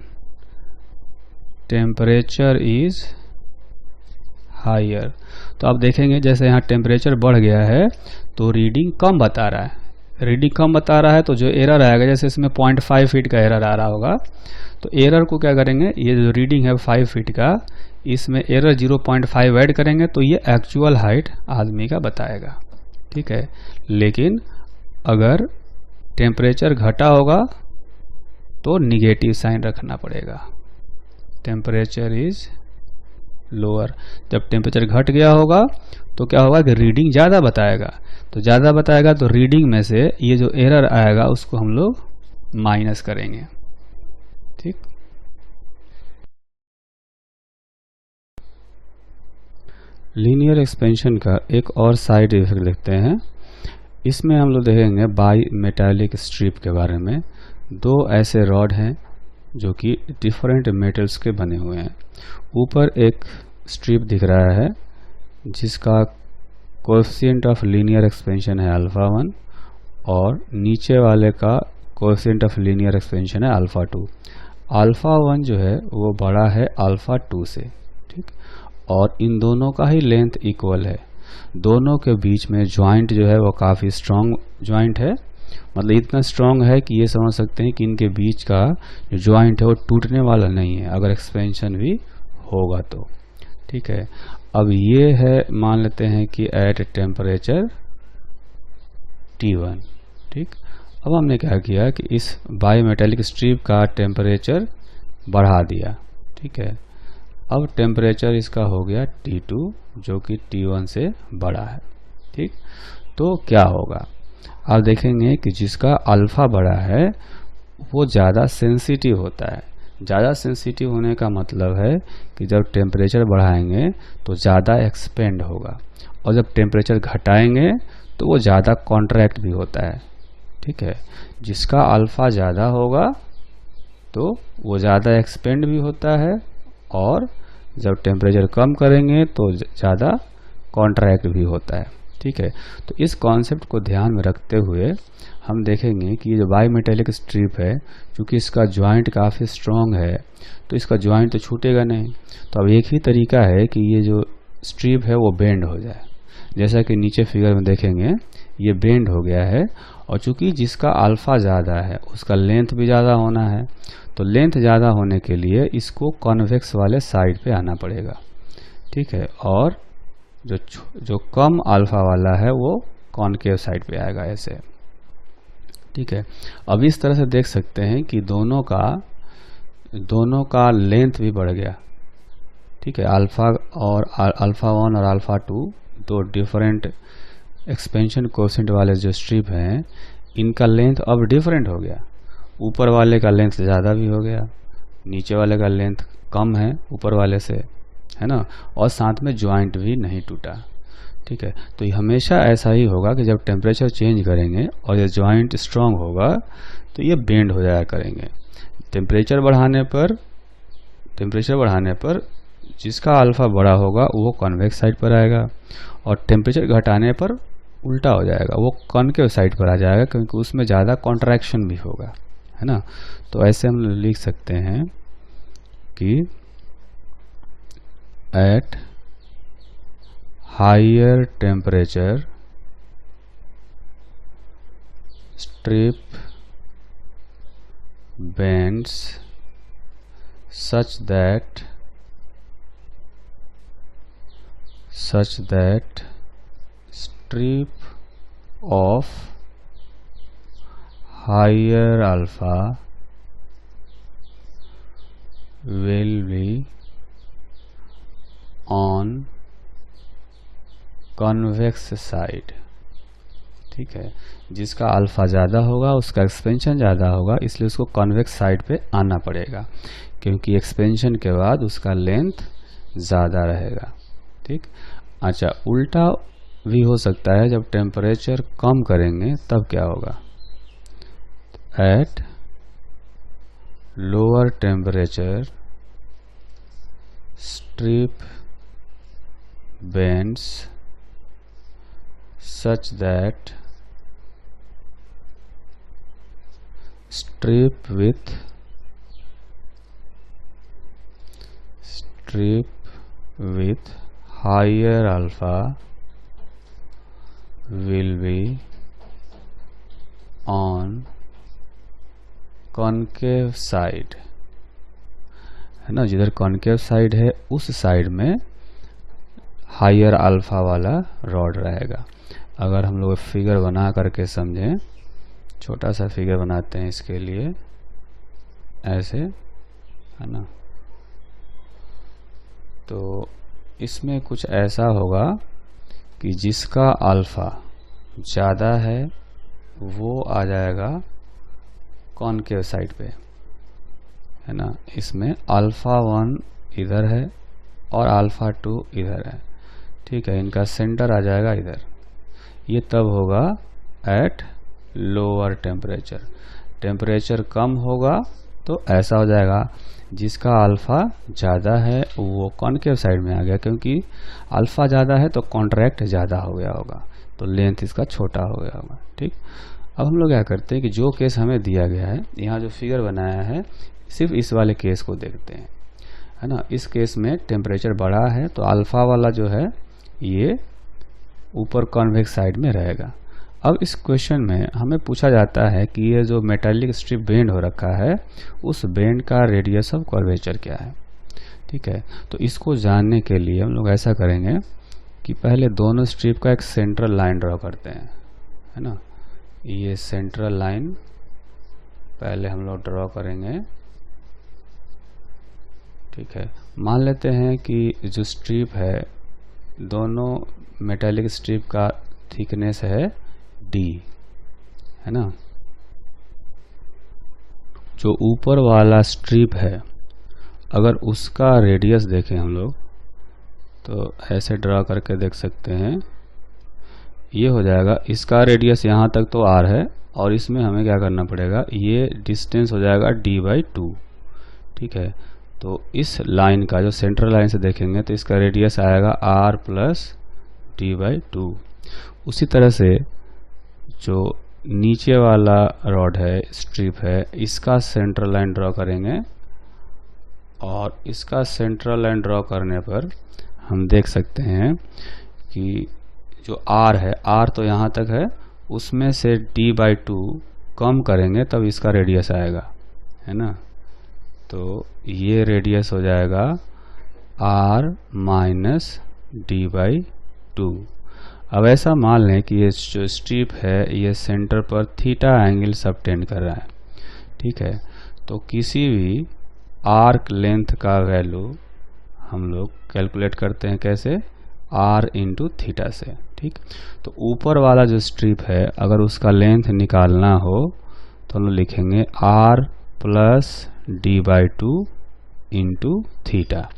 टेम्परेचर इज हायर। तो आप देखेंगे जैसे यहाँ टेम्परेचर बढ़ गया है तो रीडिंग कम बता रहा है। रीडिंग कम बता रहा है तो जो एरर आएगा, जैसे इसमें 0.5 फीट का एरर आ रहा होगा, तो एरर को क्या करेंगे, ये जो रीडिंग है 5 फीट का, इसमें एरर 0.5 ऐड करेंगे तो ये एक्चुअल हाइट आदमी का बताएगा। ठीक है, लेकिन अगर टेम्परेचर घटा होगा तो निगेटिव साइन रखना पड़ेगा। टेम्परेचर इज लोअर, जब टेम्परेचर घट गया होगा तो क्या होगा कि रीडिंग ज़्यादा बताएगा। तो ज़्यादा बताएगा तो रीडिंग में से ये जो एरर आएगा उसको हम लोग माइनस करेंगे। ठीक, लीनियर एक्सपेंशन का एक और साइड इफेक्ट देखते हैं। इसमें हम लोग देखेंगे बाई मेटालिक स्ट्रिप के बारे में। दो ऐसे रॉड हैं जो कि डिफरेंट मेटल्स के बने हुए हैं। ऊपर एक स्ट्रिप दिख रहा है जिसका कोएफिशिएंट ऑफ लीनियर एक्सपेंशन है अल्फा 1 और नीचे वाले का कोएफिशिएंट ऑफ लीनियर एक्सपेंशन है अल्फा 2। अल्फा 1 जो है वो बड़ा है अल्फा 2 से। ठीक, और इन दोनों का ही लेंथ इक्वल है। दोनों के बीच में ज्वाइंट जो है वो काफ़ी स्ट्रॉन्ग ज्वाइंट है, मतलब इतना स्ट्रॉन्ग है कि ये समझ सकते हैं कि इनके बीच का जो ज्वाइंट है वो टूटने वाला नहीं है अगर एक्सपेंशन भी होगा तो। ठीक है, अब ये है, मान लेते हैं कि एट टेम्परेचर T1। ठीक, अब हमने क्या किया कि इस बाईमेटालिक स्ट्रिप का टेम्परेचर बढ़ा दिया। ठीक है, अब टेम्परेचर इसका हो गया T2 जो कि T1 से बड़ा है। ठीक, तो क्या होगा, आप देखेंगे कि जिसका अल्फा बड़ा है वो ज़्यादा सेंसिटिव होता है। ज़्यादा सेंसिटिव होने का मतलब है कि जब टेम्परेचर बढ़ाएंगे तो ज़्यादा एक्सपेंड होगा और जब टेम्परेचर घटाएंगे तो वो ज़्यादा कॉन्ट्रैक्ट भी होता है। ठीक है, जिसका अल्फा ज़्यादा होगा तो वो ज़्यादा एक्सपेंड भी होता है और जब टेम्परेचर कम करेंगे तो ज़्यादा कॉन्ट्रैक्ट भी होता है। ठीक है, तो इस कॉन्सेप्ट को ध्यान में रखते हुए हम देखेंगे कि ये जो बाईमेटालिक स्ट्रिप है, चूँकि इसका ज्वाइंट काफ़ी स्ट्रॉन्ग है तो इसका ज्वाइंट तो छूटेगा नहीं। तो अब एक ही तरीका है कि ये जो स्ट्रिप है वो बेंड हो जाए। जैसा कि नीचे फिगर में देखेंगे ये बेंड हो गया है और चूँकि जिसका अल्फा ज़्यादा है उसका लेंथ भी ज़्यादा होना है, तो लेंथ ज़्यादा होने के लिए इसको कॉन्वेक्स वाले साइड पे आना पड़ेगा। ठीक है, और जो कम अल्फा वाला है वो कॉनकेव साइड पे आएगा ऐसे। ठीक है, अब इस तरह से देख सकते हैं कि दोनों का लेंथ भी बढ़ गया। ठीक है, अल्फा 1 और अल्फा 2 दो डिफरेंट एक्सपेंशन कोएफिशिएंट वाले जो स्ट्रिप हैं इनका लेंथ अब डिफरेंट हो गया। ऊपर वाले का लेंथ ज़्यादा भी हो गया, नीचे वाले का लेंथ कम है ऊपर वाले से, है ना, और साथ में ज्वाइंट भी नहीं टूटा। ठीक है, तो ये हमेशा ऐसा ही होगा कि जब टेम्परेचर चेंज करेंगे और ये ज्वाइंट स्ट्रांग होगा तो ये बेंड हो जाया करेंगे। टेम्परेचर बढ़ाने पर जिसका अल्फा बड़ा होगा वो कॉन्वेक्स साइड पर आएगा और टेम्परेचर घटाने पर उल्टा हो जाएगा, वो कॉनकेव साइड पर आ जाएगा क्योंकि उसमें ज़्यादा कॉन्ट्रैक्शन भी होगा, है ना। तो ऐसे हम लिख सकते हैं कि at higher temperature strip bends such that strip of higher alpha will be on convex side, ठीक है। जिसका अल्फा ज़्यादा होगा उसका एक्सपेंशन ज़्यादा होगा, इसलिए उसको कॉन्वेक्स साइड पे आना पड़ेगा, क्योंकि एक्सपेंशन के बाद उसका लेंथ ज़्यादा रहेगा, ठीक। अच्छा, उल्टा भी हो सकता है, जब टेम्परेचर कम करेंगे तब क्या होगा, at lower temperature strip bends such that strip with higher alpha will be on concave side, है ना। जिधर कॉनकेव साइड है उस साइड में हायर अल्फा वाला रॉड रहेगा। अगर हम लोग फिगर बना करके समझें, छोटा सा फिगर बनाते हैं इसके लिए, ऐसे, है ना। तो इसमें कुछ ऐसा होगा कि जिसका अल्फा ज़्यादा है वो आ जाएगा कॉनकेव साइड पे, है ना। इसमें अल्फा 1 इधर है और अल्फा 2 इधर है, ठीक है। इनका सेंटर आ जाएगा इधर। ये तब होगा एट लोअर टेम्परेचर। टेम्परेचर कम होगा तो ऐसा हो जाएगा, जिसका अल्फा ज़्यादा है वो कॉनकेव साइड में आ गया, क्योंकि अल्फा ज़्यादा है तो कॉन्ट्रैक्ट ज़्यादा हो गया होगा, तो लेंथ इसका छोटा हो गया होगा, ठीक। अब हम लोग क्या करते हैं कि जो केस हमें दिया गया है, यहाँ जो फिगर बनाया है, सिर्फ इस वाले केस को देखते हैं, है ना। इस केस में टेम्परेचर बढ़ा है तो अल्फा वाला जो है ये ऊपर कॉन्वेक्स साइड में रहेगा। अब इस क्वेश्चन में हमें पूछा जाता है कि ये जो मेटालिक स्ट्रिप बेंड हो रखा है उस बेंड का रेडियस ऑफ कर्वेचर क्या है, ठीक है। तो इसको जानने के लिए हम लोग ऐसा करेंगे कि पहले दोनों स्ट्रिप का एक सेंट्रल लाइन ड्रॉ करते हैं, है ना। ये सेंट्रल लाइन पहले हम लोग ड्रॉ करेंगे, ठीक है। मान लेते हैं कि जो स्ट्रिप है, दोनों मेटालिक स्ट्रिप का थिकनेस है d, है ना। जो ऊपर वाला स्ट्रिप है अगर उसका रेडियस देखें हम लोग तो ऐसे ड्रा करके देख सकते हैं, ये हो जाएगा, इसका रेडियस यहाँ तक तो r है और इसमें हमें क्या करना पड़ेगा, ये डिस्टेंस हो जाएगा d/2, ठीक है। तो इस लाइन का जो सेंट्रल लाइन से देखेंगे तो इसका रेडियस आएगा r + d/2। उसी तरह से जो नीचे वाला रॉड है, स्ट्रिप है, इसका सेंट्रल लाइन ड्रॉ करेंगे और इसका सेंट्रल लाइन ड्रॉ करने पर हम देख सकते हैं कि जो r है, r तो यहाँ तक है, उसमें से d/2 कम करेंगे तब इसका रेडियस आएगा, है ना। तो ये रेडियस हो जाएगा r - d/2। अब ऐसा मान लें कि ये जो स्ट्रिप है ये सेंटर पर थीटा एंगल सबटेंड कर रहा है, ठीक है। तो किसी भी आर्क लेंथ का वैल्यू हम लोग कैलकुलेट करते हैं कैसे, r × थीटा से, ठीक। तो ऊपर वाला जो स्ट्रिप है अगर उसका लेंथ निकालना हो तो हम लोग लिखेंगे r + d/2 × थीटा।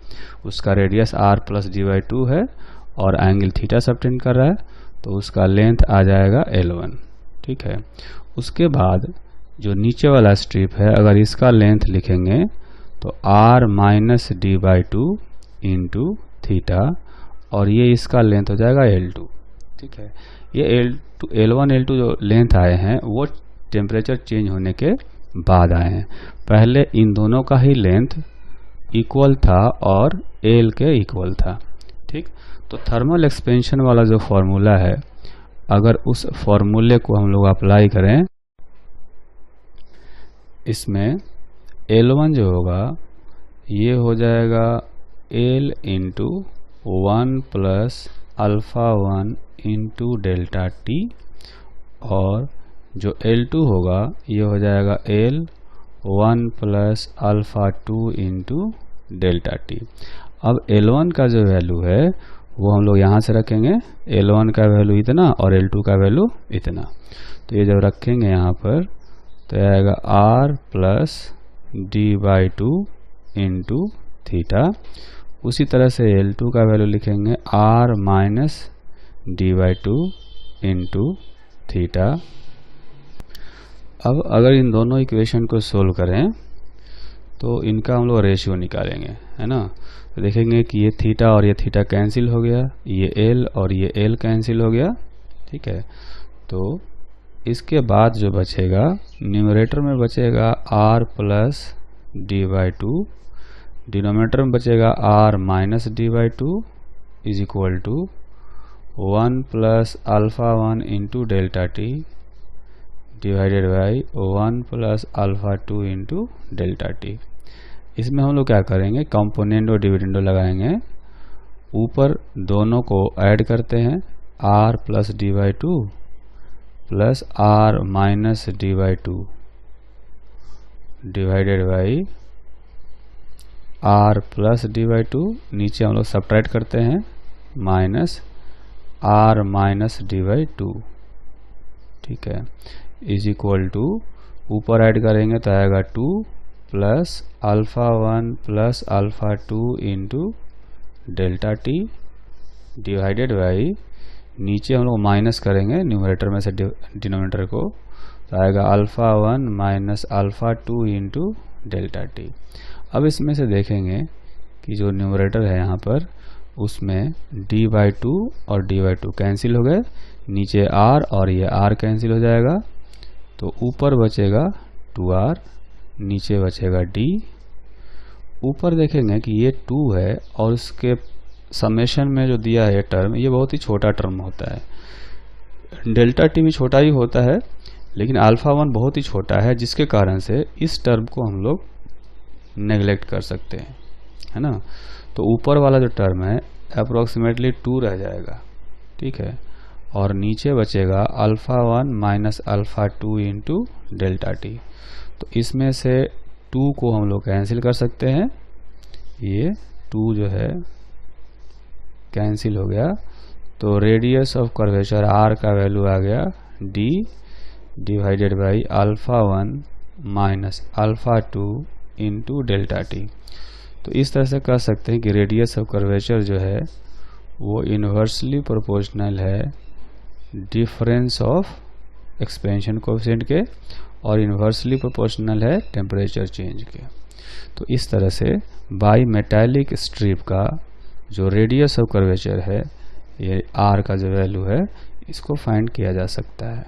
उसका रेडियस r + d/2 है और एंगल थीटा सबटेंड कर रहा है, तो उसका लेंथ आ जाएगा L1, ठीक है। उसके बाद जो नीचे वाला स्ट्रिप है अगर इसका लेंथ लिखेंगे तो r - d/2 × थीटा और ये इसका लेंथ हो जाएगा L2, ठीक है। ये L1 L2 जो लेंथ आए हैं वो टेम्परेचर चेंज होने के बाद आए हैं। पहले इन दोनों का ही लेंथ इक्वल था और L के इक्वल था, ठीक। तो थर्मल एक्सपेंशन वाला जो फॉर्मूला है, अगर उस फॉर्मूले को हम लोग अप्लाई करें, इसमें L1 जो होगा ये हो जाएगा L × 1 + α1 × ΔT और जो L2 होगा ये हो जाएगा L 1 + α2 × ΔT। अब L1 का जो वैल्यू है वो हम लोग यहाँ से रखेंगे, L1 का वैल्यू इतना और L2 का वैल्यू इतना। तो ये जब रखेंगे यहाँ पर तो आएगा R plus d/2 into theta. उसी तरह से L2 का वैल्यू लिखेंगे R minus d/2 into theta. अब अगर इन दोनों इक्वेशन को सोल्व करें तो इनका हम लोग रेशियो निकालेंगे, है ना। तो देखेंगे कि ये थीटा और ये थीटा कैंसिल हो गया, ये L और ये L कैंसिल हो गया, ठीक है। तो इसके बाद जो बचेगा न्यूमरेटर में बचेगा R प्लस d/2, डिनोमिनेटर में बचेगा R minus d/2 is equal to 1 plus alpha 1 into delta T divided by 1 plus alpha 2 into delta T. इसमें हम लोग क्या करेंगे, कंपोनेंट और डिविडेंडो लगाएंगे, ऊपर दोनों को ऐड करते हैं, R plus d/2 plus R minus d/2 divided by R plus d/2, नीचे हम लोग सब्ट्रैक्ट करते हैं माइनस R माइनस d/2, ठीक है, इज इक्वल टू ऊपर ऐड करेंगे तो आएगा 2 plus alpha 1 plus alpha 2 into delta T divided by, नीचे हम लोग माइनस करेंगे न्यूमरेटर में से डिनोमिनेटर को, तो आएगा alpha 1 minus alpha 2 into delta T. अब इसमें से देखेंगे कि जो न्यूमरेटर है यहाँ पर उसमें d/2 और d/2 कैंसिल हो गए, नीचे R और ये R कैंसिल हो जाएगा, तो ऊपर बचेगा 2R, नीचे बचेगा D। ऊपर देखेंगे कि ये 2 है और इसके समेशन में जो दिया है टर्म, ये बहुत ही छोटा टर्म होता है। डेल्टा टी भी छोटा ही होता है लेकिन अल्फ़ा 1 बहुत ही छोटा है, जिसके कारण से इस टर्म को हम लोग नेगलेक्ट कर सकते हैं, है ना। तो ऊपर वाला जो टर्म है अप्रोक्सीमेटली 2 रह जाएगा, ठीक है, और नीचे बचेगा alpha 1 minus alpha 2 into delta T. तो इसमें से 2 को हम लोग कैंसिल कर सकते हैं, ये 2 जो है कैंसिल हो गया, तो रेडियस ऑफ कर्वेचर R का वैल्यू आ गया D divided by alpha 1 minus alpha 2 into delta T. तो इस तरह से कह सकते हैं कि रेडियस ऑफ कर्वेचर जो है वो इन्वर्सली प्रोपोर्शनल है डिफरेंस ऑफ एक्सपेंशन कोएफिशिएंट के और इन्वर्सली प्रोपोर्शनल है टेम्परेचर चेंज के। तो इस तरह से बाई मेटालिक स्ट्रिप का जो रेडियस ऑफ कर्वेचर है, ये R का जो वैल्यू है, इसको फाइंड किया जा सकता है।